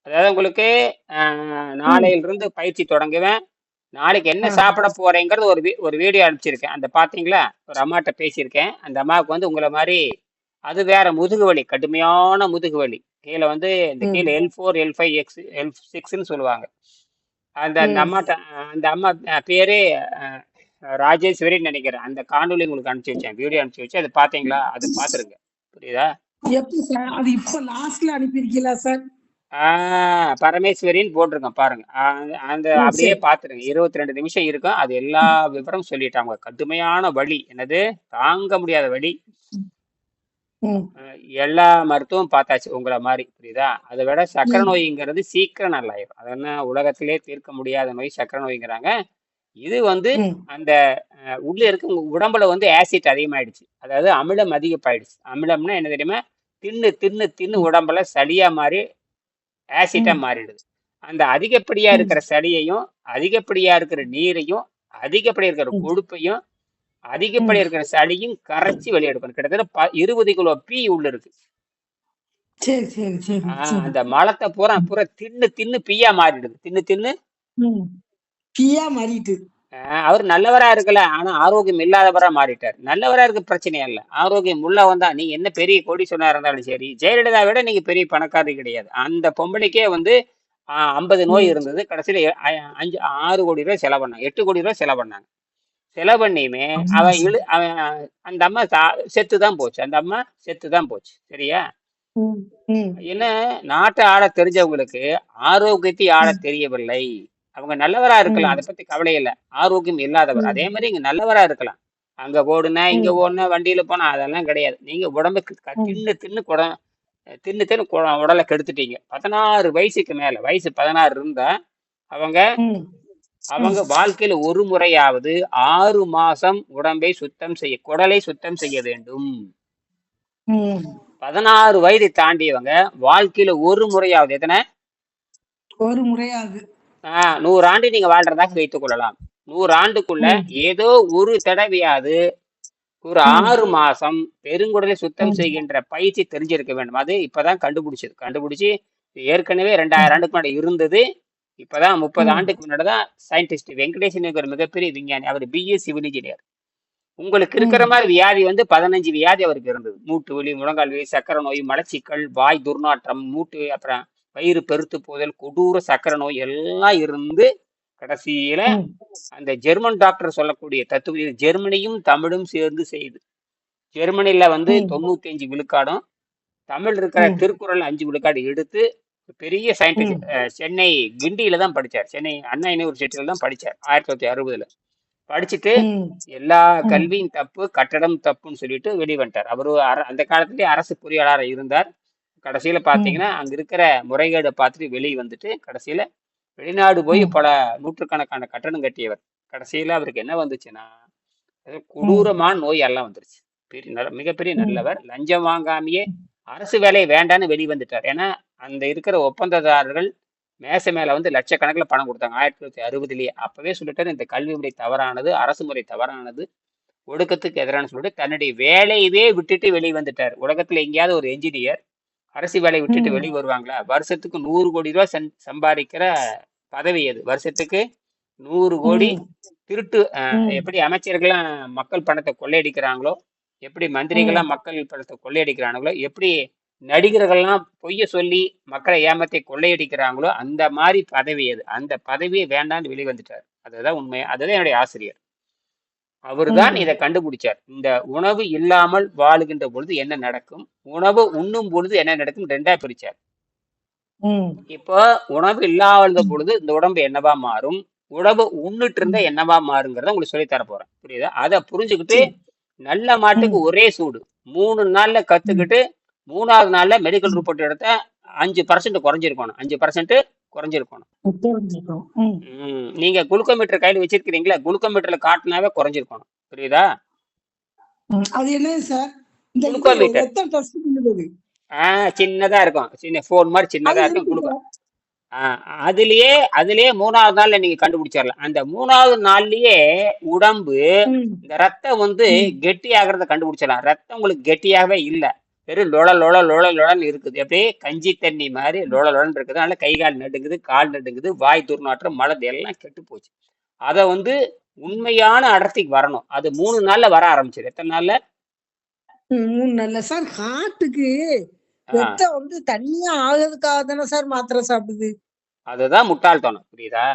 அதாவது உங்களுக்கு ம். நாளையிலிருந்து பயிற்சி தொடங்குவேன். நாளைக்கு என்ன ஆ. சாப்பிட போறேங்கிறது ஒரு வீடியோ அனுப்பிச்சிருக்கேன். அந்த பார்த்தீங்களா? ஒரு அம்மாட்ட பேசியிருக்கேன். அந்த அம்மாவுக்கு வந்து உங்கள மாரி அது வேற முதுகு வலி, கடுமையான முதுகு வலி. கீழ வந்து இந்த கீழ ம். L4, L5, L6ன்னு சொல்லுவாங்க. அந்த அந்த ம். அம்மாட்ட அந்த அம்மா பேரு அ ராஜேஸ்வரின்னு நெனைக்கிறேன். அந்த காணொளி உங்களுக்கு அனுப்பிச்சு வச்சேன். வீடியோ அனுப்பிச்சு வச்சேன். அத பார்த்தீங்களா? அத பார்த்துருங்க. புரியுதா? எப்ப சார்? அது இப்ப லாஸ்ட்ல அனுப்பியிருக்கீங்களா சார்? ஆ பரமேஸ்வரின்னு போட்டிருக்கேன் பாருங்க. அந்த ஓ! அப்படியே சரி. பார்த்துருங்க. 22 நிமிஷம் இருக்கும். அது எல்லா விவரமும் சொல்லிட்டாங்க. கடுமையான வலி. என்னது? தாங்க முடியாத வலி. ம். அ எல்லா மருத்துவமும் பார்த்தாச்சு. உங்கள மாரி. புரியுதா? அத விட சர்க்கரை ம். நோய்ங்கிறது சீக்கிரம் நல்லாயிரும். அது என்ன உலகத்திலே தீர்க்க முடியாத நோய் சர்க்கரை நோய்ங்கிறாங்க. இது வந்து ம். அந்த உள்ள இருக்க உங்க உடம்புல வந்து ஆசிட் அதிகமாயிடுச்சு. அதாவது அமிலம் அதிகப்பாயிடுச்சு. அமிலம்னா என்ன தெரியுமா? தின்னு தின்னு தின்னு ம். உடம்பெல்லாம் சளியா மாறி ஆசிட்டா ம். மாறிடுது. அந்த அதிகப்படியா ம். இருக்கிற சளியையும், அதிகப்படியா இருக்கிற நீரையும், அதிகப்படியா இருக்கிற ம். கொழுப்பையும், ம். அதிகப்படியா இருக்கிற சளியும் கரைச்சு வெளிய எடுக்கணும். கிட்டத்தட்ட 20 கிலோ பீ உள்ள இருக்கு. சரி, சரி, சரி, சரி. அந்த மலத்த பூரா பூரா தின்னு தின்னு பீயா மாறிடுது. தின்னு தின்னு ம். பியா மாறிட்டு. அவரு நல்லவரா இருக்கல. ஆனா ஆரோக்கியம் இல்லாதவரா மாறிட்டார். நல்லவரா இருக்க பிரச்சனையே இல்ல. ஆரோக்கியம் உள்ள வந்தா நீங்க என்ன பெரிய கோடீஸ்வரனா இருந்தாலும் சரி, ஜெயலலிதா விட நீங்க பெரிய பணக்காரி கிடையாது. அந்த பொம்பளைக்கே வந்து 50 நோய் ம். இருந்தது. கடைசியில 5 6 கோடி ரூபாய் செலவு பண்ணாங்க. 8 கோடி ரூபாய் செலவு பண்ணாங்க. செலவு பண்ணியுமே அவ ஆமா சார். அவன் அந்த அம்மா செத்து தான் போச்சு. அந்த அம்மா செத்து தான் போச்சு. சரியா? ம். ம். என்ன நாட்ட ஆளத் தெரிஞ்சவங்களுக்கு ஆரோக்கியத்தை ஆளத் ம். தெரியவில்லை. அவங்க நல்லவரா இருக்கலாம். ம். அத பத்தி கவலை இல்ல. ஆரோக்கியம் இல்லாதவர். அதே ம். மாரி இங்க நல்லவரா இருக்கலாம். அங்க ஓடுனேன், இங்க ம். ஓடுனேன், வண்டியில போனேன் அதெல்லாம் கிடையாது. நீங்க உடம்புக்கு ம். தின்னு தின்னு தின்னு தின்னு உடல கெடுத்துட்டீங்க. 16 வயசுக்கு மேல வயசு 16 இருந்தா அவங்க ம். ம். அவங்க வாழ்க்கையில ஒரு முறையாவது 6 மாசம் உடம்பை சுத்தம் செய்ய குடலை சுத்தம் செய்ய வேண்டும். ம். 16 வயதை தாண்டியவங்க வாழ்க்கையில ஒரு முறையாவது எத்தனை ஒரு முறையாவது. 100 ஆண்டு நீங்க வாழ்றதாக வைத்துக் கொள்ளலாம். 100 ஆண்டுக்குள்ள ம். ஏதோ ஒரு தடவையாவது ஒரு ம். 6 மாசம் பெருங்குடலை சுத்தம் ம். செய்கின்ற பயிற்சி தெரிஞ்சிருக்க வேண்டும். அது இப்பதான் கண்டுபிடிச்சது. கண்டுபிடிச்சு ஏற்கனவே 2000 ம். ஆண்டுக்கு முன்னாடி இருந்தது. இப்பதான் 30 ம். ஆண்டுக்கு முன்னாடி தான் சயின்டிஸ்ட் வெங்கடேசன் ஒரு மிகப்பெரிய விஞ்ஞானி. அவர் பிஏ சிவில் இன்ஜினியர். உங்களுக்கு இருக்கிற ம். மாதிரி வியாதி வந்து 15 வியாதி அவருக்கு இருந்தது. மூட்டு வலி, முழங்கால் வலி, சர்க்கரை நோய், மலச்சிக்கல், வாய் துர்நாற்றம், மூட்டு அப்புறம் வயிறு பெருத்து போதல், கொடூர சர்க்கரை நோய் எல்லாம் இருந்து கடைசியில ம். அந்த ஜெர்மன் டாக்டர் சொல்லக்கூடிய தத்துவ ஜெர்மனியும் தமிழும் சேர்ந்து செய்யுது. ஜெர்மனில வந்து ம். 95 விழுக்காடும், தமிழ் இருக்கிற ம். திருக்குறள் 5 விழுக்காடு எடுத்து பெரிய சயின்டிஸ்ட் ம். சென்னை கிண்டியில தான் படிச்சார். சென்னை அண்ணா யூனிவர்சிட்டியில தான் படிச்சார் 1960ல. படிச்சுட்டு ம். எல்லா ம். கல்வியும் தப்பு, கட்டடம் தப்புன்னு சொல்லிட்டு வெளிய வந்துட்டார். அவரு அந்த காலத்திலேயே அரசு பொறியாளரா இருந்தார். கடைசியில ம். பார்த்தீங்கன்னா, அங்க இருக்கிற முறைகேட பார்த்துட்டு வெளிய வந்துட்டு, கடைசியில வெளிநாடு போய் ம். பல நூற்றுக்கணக்கான கட்டடம் கட்டியவர். கடைசியில அவருக்கு என்ன வந்துச்சுன்னா, ம். கொடூரமான நோய் எல்லாம் வந்துருச்சு. மிகப்பெரிய ம். நல்லவர். லஞ்சம் வாங்காமயே அரசு வேலை வேண்டான்னு வெளிய வந்துட்டார். ஏன்னா, அந்த இருக்கிற ஒப்பந்ததாரர்கள் மேசை மேல வந்து லட்சக்கணக்கில பணம் குடுத்தாங்க. 1960லயே. அப்பவே சொல்லிட்டாரு, இந்த கல்வி முறை தவறானது, அரசு முறை தவறானது, ஒடுக்கத்துக்கு எதிரானன்னு சொல்லிட்டு தன்னுடைய வேலையவே விட்டுட்டு வெளிய வந்துட்டாரு. உலகத்துல எங்கேயாவது ஒரு என்ஜினியர் அரசு வேலைய விட்டுட்டு ம். வெளிய வருவாங்களா? வருஷத்துக்கு 100 கோடி ரூபாய் சம்பாதிக்கிற பதவி அது. வருஷத்துக்கு 100 கோடி ம். திருட்டு ம். எப்படி அமைச்சர்கள்லாம் மக்கள் பணத்தை கொள்ளையடிக்கிறாங்களோ, எப்படி ம். மந்திரிகள்லாம் மக்கள் பணத்தை கொள்ளையடிக்கிறானுங்களோ, எப்படி நடிகர்கள்லாம் பொய்ய சொல்லி மக்களை ஏமாத்தி கொள்ளையடிக்கிறாங்களோ, அந்த மாரி பதவி அது. அந்த பதவியே வேண்டான்னு வெளிய வந்துட்டாரு. அதுதான் உண்மை. அதுதான் என்னுடைய ஆசிரியர். அவர்தான் இத ம். கண்டுபிடிச்சார். இந்த உணவு இல்லாமல் வாழுகின்ற பொழுது என்ன நடக்கும்? உணவு உண்ணும் பொழுது என்ன நடக்கும்? 2ஆ பிரிச்சார். ம். இப்போ உணவு இல்லாத பொழுது இந்த உடம்பு என்னவா மாறும்? உணவு உண்ணுட்டு இருந்தா ம். என்னவா மாறுங்கிறத உங்களுக்கு சொல்லித் தரப் போறேன். புரியுதா? அத புரிஞ்சுகிட்டு சரி. நல்ல மாட்டுக்கு ம். ஒரே சூடு. 3 நாள்ல ம். கத்துக்கிட்டு 3வது நாள்ல மெடிக்கல் ம். ரிப்போர்ட் எடுத்தா 5% குறைஞ்சிருக்கணும். 5% குறைஞ்சிருக்கணும். தெரிஞ்சுக்கும். ம். நீங்க குளுக்கோமீட்டர் கையில வச்சிருக்கிறீங்களா? குளுக்கோமீட்டர்ல காட்டுனாவே குறைஞ்சிருக்கணும். புரியுதா? ம். அது என்னது சார்? இந்த இது குளுக்கோமீட்டர். ரத்தம் டெஸ்ட் பண்ணுறது. சின்னதா இருக்கும். சின்ன ஃபோன் மாரி அது சின்னதா இருக்கும். எதுக்கு சார்? ஆ அதுலயே அதுலயே 3வது நாள்ல நீங்க கண்டுபிடிச்சிடலாம். அந்த 3வது நாள்லயே உடம்பு ம். இந்த ரத்தம் வந்து ம். கெட்டியாகிறத கண்டுபிடிச்சிடலாம். ரத்தம் உங்களுக்கு கெட்டியாகவே இல்ல. வெறும் லொல லொல லொல லொலன்னு இருக்குது. அப்படியே கஞ்சி தண்ணி மாதிரி லொல லொலன்னு இருக்குது. அதனால கை கால் நடுங்குது, கால் நடுங்குது, வாய் துர்நாற்றம், மலது எல்லாம் கெட்டு போச்சு. அதை வந்து உண்மையான அடர்த்திக்கு வரணும். அது 3 நாள்ல வர ஆரம்பிச்சது. எத்தனை நாள்ல? 3 நாள்ல சார் ஹார்ட்டுக்கு ஆஹ் ரத்தம் வந்து தண்ணியா ஆகுறதுக்காக தானே சார் மாத்திரை சாப்பிடுது. அதுதான் முட்டாள்தனம், புரியுதா?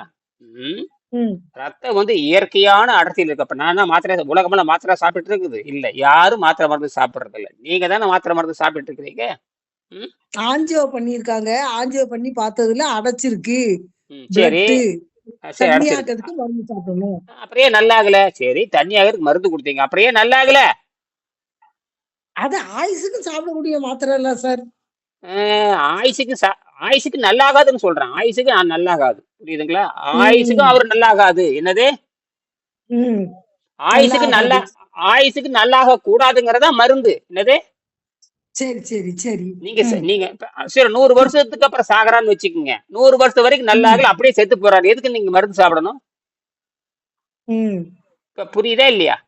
ம் ம். ரத்தம் வந்து இயற்கையான அடர்த்தியில் இருக்கு. அப்ப நான் மாத்திரை உலகமெல்லாம் மாத்திரை சாப்பிட்டு இருக்குது இல்ல, யாரும் மாத்திரை மருந்து சாப்பிடுறது இல்ல. நீங்க தானே மாத்திரை மருந்து சாப்பிட்டு இருக்கிறீங்க. ம் ஆஞ்சியோ பண்ணியிருக்காங்க. ஆஞ்சியோ பண்ணி பார்த்ததுல அடைச்சிருக்கு. சரி. பிளட்டு சரி, அடைச்சிருக்கு. தண்ணியாக்கிறதுக்கு மருந்து சாப்பிடணும். அப்படியே நல்லாகல. சரி, தண்ணியாகிறதுக்கு மருந்து கொடுத்தீங்க, அப்படியே நல்லாகல. அது ஆயுசுக்கு சாப்பிடக்கூடிய மாத்திரை இல்ல சார். ஆயுசுக்கு ஆயுசுக்கு நல்லாகாதுன்னு சொல்றேன். ஆயுசுக்கு நான் நல்லாகாது, புரியுதுங்களா? ஆயுசுக்கும் ம். அவர் நல்லாகாது. என்னது? ம். நல்லா ஆயுசுக்கு நல்லா, ஆகாது. ஆயுசுக்கு நல்லாக கூடாதுங்கிறதா மருந்து. என்னது? சரி, சரி, சரி. நீங்க ம். நீங்க சரி, 100 வருஷத்துக்கு அப்புறம் சாகரான்னு வச்சுக்கோங்க. 100 வருஷம் வரைக்கும் நல்லா ம். ஆகல, அப்படியே செத்து போறாரு. எதுக்கு நீங்க மருந்து சாப்பிடணும்? ம். இப்ப புரியுதா இல்லையா?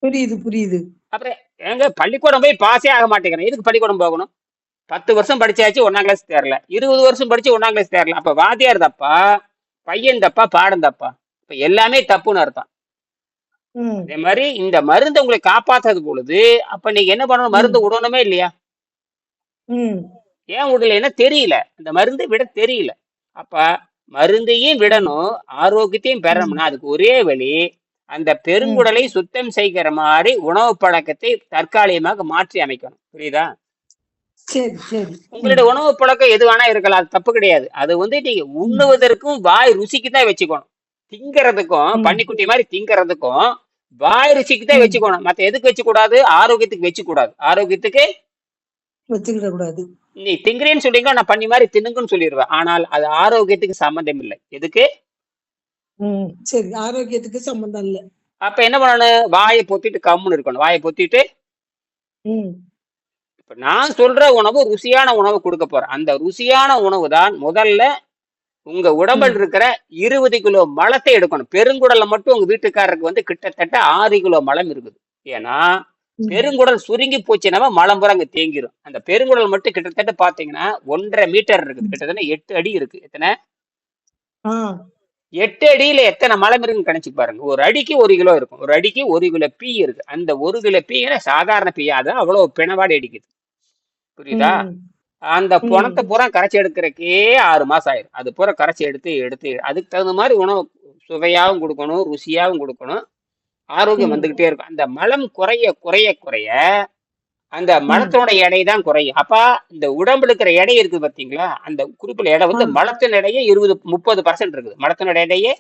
புரியுது, புரியுது. அப்புறம் எங்க பள்ளிக்கூடம் போய் பாஸே ஆக மாட்டேங்கிறேன், எதுக்கு பள்ளிக்கூடம் போகணும்? 10 வருஷம் படிச்சாச்சு, 1ஆம் கிளாஸ் தேரல. 20 வருஷம் படிச்சு 1ஆம் கிளாஸ் தேரல. அப்ப வாத்தியார் தப்பா, பையன் தப்பா, பாடம் தப்பா? இப்ப எல்லாமே தப்புன்னு அர்த்தம். ம். அதே மாதிரி இந்த மருந்து உங்களை காப்பாத்தாது பொழுது, அப்ப நீங்க என்ன பண்ணணும்? ம். மருந்து விடணுமே இல்லையா? ம். ஏன் விடலைன்னா தெரியல, அந்த மருந்து விட தெரியல. அப்ப மருந்தையும் விடணும், ஆரோக்கியத்தையும் ம். பெறணும்னா அதுக்கு ஒரே வழி, அந்த ம். பெருங்குடலை சுத்தம் செய்கிற மாதிரி உணவு பழக்கத்தை தற்காலிகமாக மாற்றி அமைக்கணும். புரியுதா? சரி, சரி. ம். உங்களுடைய உணவு பழக்கம் எது வேணா இருக்கலாம், அது தப்பு கிடையாது. அது வந்து நீங்க ம். உண்ணுவதற்கும் வாய் ருசிக்கு தான் வச்சுக்கணும். திங்கிறதுக்கும், ம். பன்னிக்குட்டி மாதிரி திங்கிறதுக்கும் வாய் ருசிக்கு தான் ம். வச்சுக்கணும். மத்த எதுக்கு வச்சு கூடாது? ஆரோக்கியத்துக்கு வச்சு கூடாது. ஆரோக்கியத்துக்கு வச்சுக்கிட கூடாது. நீ திங்கிறேன்னு சொல்றீங்களா, நான் பண்ணி மாதிரி தின்னுங்கன்னு சொல்லிடுவேன். ஆனால் அது ஆரோக்கியத்துக்கு சம்மந்தம் இல்லை. எதுக்கு? ம். சரி. ஆரோக்கியத்துக்கு சம்மந்தம் இல்ல. அப்ப என்ன பண்ணணும்? வாயை பொத்திட்டு கம்முன்னு இருக்கணும். வாயை பொத்திட்டு, ம். இப்ப நான் சொல்ற உணவு ருசியான உணவு கொடுக்க போறேன். அந்த ருசியான உணவு தான் முதல்ல உங்க உடம்பில் ம். இருக்கிற 20 கிலோ மலத்தை எடுக்கணும். பெருங்குடல்ல மட்டும் உங்க வீட்டுக்காரருக்கு வந்து கிட்டத்தட்ட 6 கிலோ மலம் இருக்குது. ஏன்னா ம். பெருங்குடல் சுருங்கி போச்சுன்னா மலம் பூரா அங்க தேங்கிரும். அந்த பெருங்குடல் மட்டும் கிட்டத்தட்ட பாத்தீங்கன்னா 1.5 மீட்டர் இருக்குது. ம். கிட்டத்தட்ட 8 அடி இருக்கு. எத்தனை? ஆ. 8 அடியில எத்தனை மலம் இருக்குன்னு கணிச்சு பாருங்க. ஒரு அடிக்கு 1 கிலோ இருக்கும். ஒரு அடிக்கு 1 கிலோ பீ இருக்கு. அந்த 1 கிலோ பீ சாதாரண பீ, அதான் அவ்வளவு பிணவாடி அடிக்குது. புரியுதா? ம். அந்த ம். பணத்தை பூரா கரைச்சி எடுக்கிறக்கே 6 மாசம் ஆயிரும். அது பூரா கரைச்சி எடுத்து எடுத்து அதுக்கு தகுந்த மாதிரி உணவு சுவையாவும் கொடுக்கணும், ருசியாவும் கொடுக்கணும். ஆரோக்கியம் ம். வந்துகிட்டே இருக்கும். அந்த மலம் குறைய குறைய குறைய அந்த ம். மலத்தோட எடை தான் குறையும். அப்ப இந்த உடம்புல இருக்கிற எடை இருக்குது பாத்தீங்களா, அந்த குறிப்பிட்ட எடை ஆ. வந்து மலத்தின் எடையே 20-30% இருக்குது. மலத்தினோட எடையே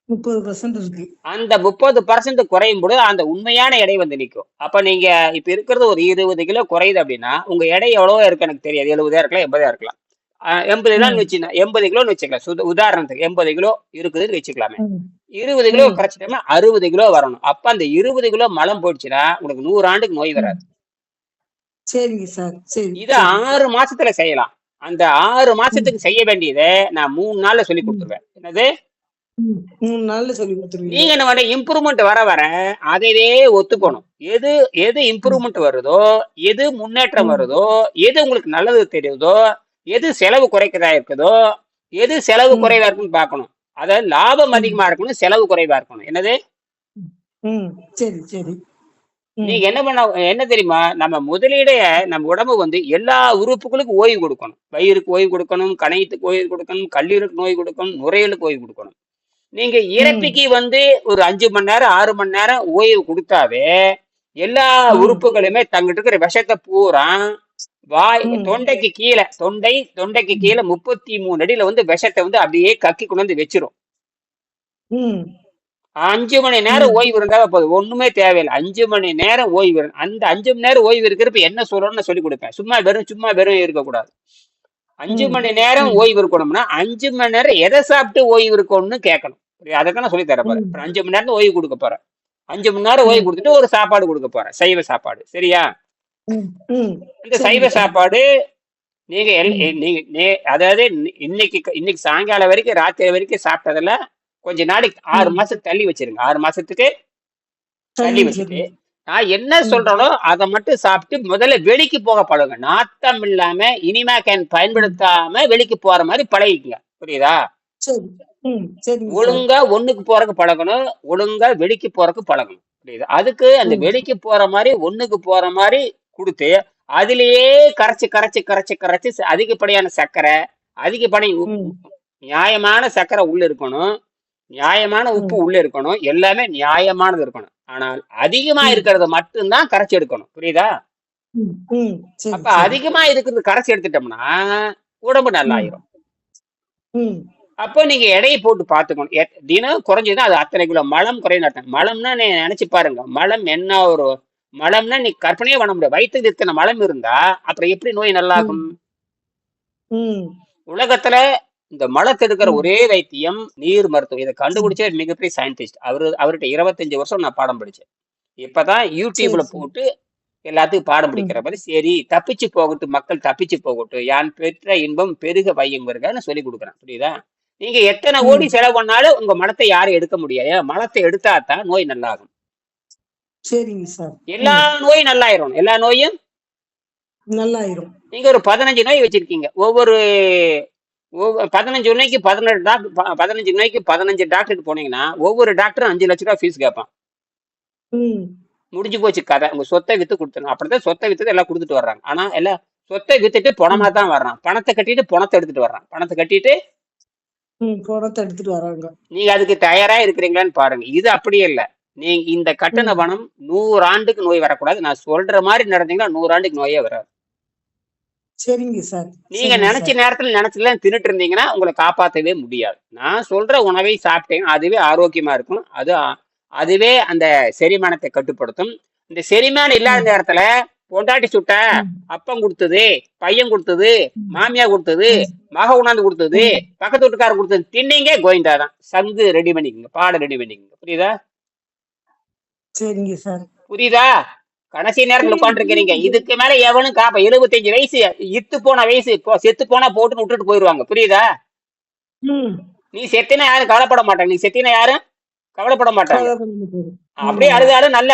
30% இருக்கு. அந்த 30% குறையும் பொழுது அந்த உண்மையான எடை வந்து நிற்கும். அப்ப நீங்க இப்ப இருக்கிறது ஒரு 20 கிலோ குறையுது அப்படின்னா, உங்க எடை எவ்வளவோ இருக்கு எனக்கு தெரியாது. 70 இருக்கலாம், 80 இருக்கலாம். 80 தான் ம். வச்சுன்னா 80 கிலோன்னு வச்சுக்கலாம். உதாரணத்துக்கு 80 கிலோ இருக்குதுன்னு வச்சுக்கலாமே. ம். 20 கிலோ ம். குறைச்சிட்டோம்னா 60 கிலோ வரணும். அப்ப அந்த 20 கிலோ மலம் போயிடுச்சுன்னா உனக்கு 100 ஆண்டுக்கு நோய் ம். வராது. சரிங்க சார். சரி, இத சரி. 6 மாசத்துல செய்யலாம். அந்த 6 ம். மாசத்துக்கு செய்ய வேண்டியதை நான் 3 நாள்ல சொல்லி ம். கொடுத்துருவேன். என்னது? ம். 3 நாள்ல சொல்லி குடுத்துருவீங்க. நீங்க என்ன பண்ண, இம்ப்ரூவ்மெண்ட் வர வர அதையே ம். ஒத்துக்கணும். எது எது ம். இம்ப்ரூவ்மெண்ட் வருதோ, எது முன்னேற்றம் ம். வருதோ, எது உங்களுக்கு நல்லது தெரியுதோ, எது செலவு குறைக்கிறதா இருக்குதோ, எது செலவு ம். குறைவா இருக்குன்னு பார்க்கணும். அதாவது லாபம் ம். அதிகமா இருக்கணும், செலவு குறைவா இருக்கணும். என்னது? ம். சரி, சரி. ம். நீங்க என்ன பண்ண, என்ன தெரியுமா? நம்ம முதலீடே நம்ம உடம்பு வந்து எல்லா உறுப்புகளுக்கும் ஓய்வு கொடுக்கணும். வயிறுக்கு ஓய்வு கொடுக்கணும், கணையத்துக்கு ஓய்வு கொடுக்கணும், கல்லீரலுக்கு ஓய்வு கொடுக்கணும், நுரையீரலுக்கு ஓய்வு கொடுக்கணும். நீங்க ம். இறப்பிக்கு வந்து ஒரு 5 மணி நேரம் 6 மணி நேரம் ஓய்வு கொடுத்தாவே எல்லா ம். உறுப்புகளுமே தங்கிட்டு இருக்கிற விஷத்தை பூரா வாய் ம். தொண்டைக்கு கீழே, தொண்டைக்கு ம். கீழே 33 அடியில வந்து விஷத்தை வந்து அப்படியே கக்கி கொண்டு வந்து வச்சிரும். ம். 5 மணி நேரம் ம். ஓய்வு இருந்தா போதும், ஒண்ணுமே தேவையில்லை. 5 மணி நேரம் ஓய்வு அந்த 5 மணி நேரம் ஓய்வு இருக்கிறப்ப என்ன சொல்லணும்னு சொல்லி கொடுப்பேன். சும்மா வெறும் இருக்கக்கூடாது. 5 ம். மணி நேரம் ம். ஓய்வு இருக்கணும்னா 5 மணி நேரம் எதை சாப்பிட்டு ஓய்வு இருக்கணும்னு கேட்கணும். அதைத்தான் நான் சொல்லி தர போறேன். ம். அப்புறம் 5 மணி நேரம் ஓய்வு கொடுக்க போறேன். 5 மணி நேரம் ஓய்வு ம். கொடுத்துட்டு ஒரு சாப்பாடு கொடுக்க போறேன், சைவ சாப்பாடு. சரியா? ம். ம். இந்த சரிங்க சைவ சார். சாப்பாடு நீங்க ம். நீங்க அதாவது இன்னைக்கு சாயங்காலம் வரைக்கும் ராத்திரி வரைக்கும் சாப்பிட்டதுல கொஞ்ச நாளைக்கு 6 ம். மாசத்துக்கு தள்ளி வச்சிருங்க. 6 மாசத்துக்கு தள்ளி தள்ளி வச்சுட்டு வச்சிரணும். நான் என்ன ம், சொல்றேனோ அதை மட்டும் சாப்பிட்டு முதல்ல வெளிக்கு போக பழகுங்க. நாத்தம் இல்லாம இனிமா கேன் ம். பயன்படுத்தாம வெளிக்கு போற மாதிரி பழகிக்கங்க. புரியுதா? சரி. சரிங்க சார். ஒழுங்கா ஒண்ணுக்கு போறதுக்கு பழகணும். ஒழுங்கா வெளிக்கு போறதுக்கு பழகணும். புரியுதா? அதுக்கு அந்த ம், வெளிக்கு போற மாதிரி ஒண்ணுக்கு போற மாதிரி கொடுத்து அதிலேயே கரைச்சு கரைச்சு கரைச்சு கரைச்சு அதிகப்படியான சர்க்கரை, அதிகப்படி ம், நியாயமான சர்க்கரை உள்ள இருக்கணும். நியாயமான உப்பு ம், உள்ள இருக்கணும். எல்லாமே நியாயமானது இருக்கணும். ஆனால் அதிகமா ம், இருக்கிறத மட்டும் தான் கரைச்சு எடுக்கணும். புரியுதா? ம், ம். சரி, அப்ப சரி. அதிகமா இருக்கிறது கரைச்சு எடுத்துட்டோம்னா உடம்பு ம், நல்லாயிரும். ம், அப்போ நீங்க எடையை போட்டு பார்த்துக்கணும். தினம் குறைஞ்சதுன்னா அது அத்தனை கிலோ மலம் குறையும்னு அர்த்தம். மலம்னா நீ நினைச்சு பாருங்க. மலம் என்ன ஒரு மலம்னா நீ கற்பனையே பண்ண முடியாது. வயிற்றுக்கு இத்தனை மலம் இருந்தா அப்புறம் எப்படி நோய் நல்லாகும்? ம், ம், உலகத்துல இந்த மலத்தை எடுக்கிற ம், ஒரே வைத்தியம் நீர் மருத்துவம். இதை ம். கண்டுபிடிச்ச மிகப்பெரிய சயின்டிஸ்ட். அவர்கிட்ட 25 வருஷம் நான் பாடம் படிச்சேன். இப்பதான் சரி, யூடியூப்ல சரி. போட்டு எல்லாத்துக்கும் பாடம் ம், படிக்கிற மாதிரி சரி தப்பிச்சு போகட்டும், மக்கள் தப்பிச்சு போகட்டும், யான் பெற்ற இன்பம் பெருக வையுங்கிறத சொல்லி கொடுக்குறேன். புரியுதா? நீங்க எத்தனை கோடி ம். செலவு பண்ணாலும் உங்க மலத்தை யாரும் எடுக்க முடியாது. ஏன் மலத்தை எடுத்தா தான் நோய் நல்லாகும். சரிங்க சார். எல்லா ம். நோயும் நல்லாயிரும். எல்லா நோயும் நல்லாயிரும். நீங்க ஒரு 15 நோய் வச்சிருக்கீங்க. ஒவ்வொரு 15 நோய்க்கு 17 டாக்டர், 15 நோய்க்கு 15 டாக்டருக்கு போனீங்கன்னா ஒவ்வொரு டாக்டரும் 5 லட்சம் ரூபாய் ஃபீஸ் கேட்பான். ம், முடிஞ்சு போச்சு கதை. உங்க சொத்தை வித்து கொடுத்துரும். அப்படிதான் சொத்தை வித்து எல்லாம் கொடுத்துட்டு வர்றாங்க. ஆனா எல்லாம் சொத்தை வித்துட்டு பணமா ம், தான் வர்றான். பணத்தை கட்டிட்டு பணத்தை எடுத்துட்டு வர்றான். பணத்தை கட்டிட்டு ம். பணத்த எடுத்துட்டு வராங்க. நீங்க அதுக்கு தயாரா இருக்கிறீங்களான்னு பாருங்க. இது அப்படியே இல்ல. நீங்க இந்த கட்டண ம். பணம் 100 ஆண்டுக்கு நோய் வரக்கூடாது. நான் சொல்ற மாதிரி நடந்தீங்கன்னா 100 ஆண்டுக்கு நோயே வராது. சரிங்க சார். நீங்க சரிங்க நினைச்ச சார். நேரத்துல நினைச்சதுலாம் தின்னுட்டு இருந்தீங்கன்னா உங்களை காப்பாத்தவே முடியாது. நான் சொல்ற உணவை சாப்பிட்டீங்கன்னா அதுவே ஆரோக்கியமா இருக்கும். அதுவே அந்த செரிமானத்தை கட்டுப்படுத்தும். இந்த செரிமானம் இல்லாத ம், நேரத்துல பொண்டாட்டி சுட்ட, ம், அப்பன் கொடுத்தது, பையன் கொடுத்தது, ம், மாமியா கொடுத்தது, ம், மக உணாந்து கொடுத்தது, ம். பக்கத்து வீட்டுக்காரர் கொடுத்தது தின்னீங்க கோவிந்தா தான். சங்கு ரெடி பண்ணிக்கங்க, பாட ரெடி பண்ணிக்கங்க. புரியுதா? சரிங்க சார். புரியுதா? கடைசி நேரத்துல புரியுது, உட்காந்துருக்கிறீங்க. புரியுது சார். இதுக்கு மேல எவனும் 75 வயசு இத்து போன வயசு செத்து போனா போட்டுன்னு விட்டுட்டு போயிருவாங்க. புரியுதா? ம். நீ செத்தினா யாரும் கவலைப்பட மாட்டாங்க. நீ செத்தினா யாரும் கவலைப்பட மாட்டாங்க. கவலை பண்ண முடியாது. அப்படியே ம், அழுதாலும் நல்ல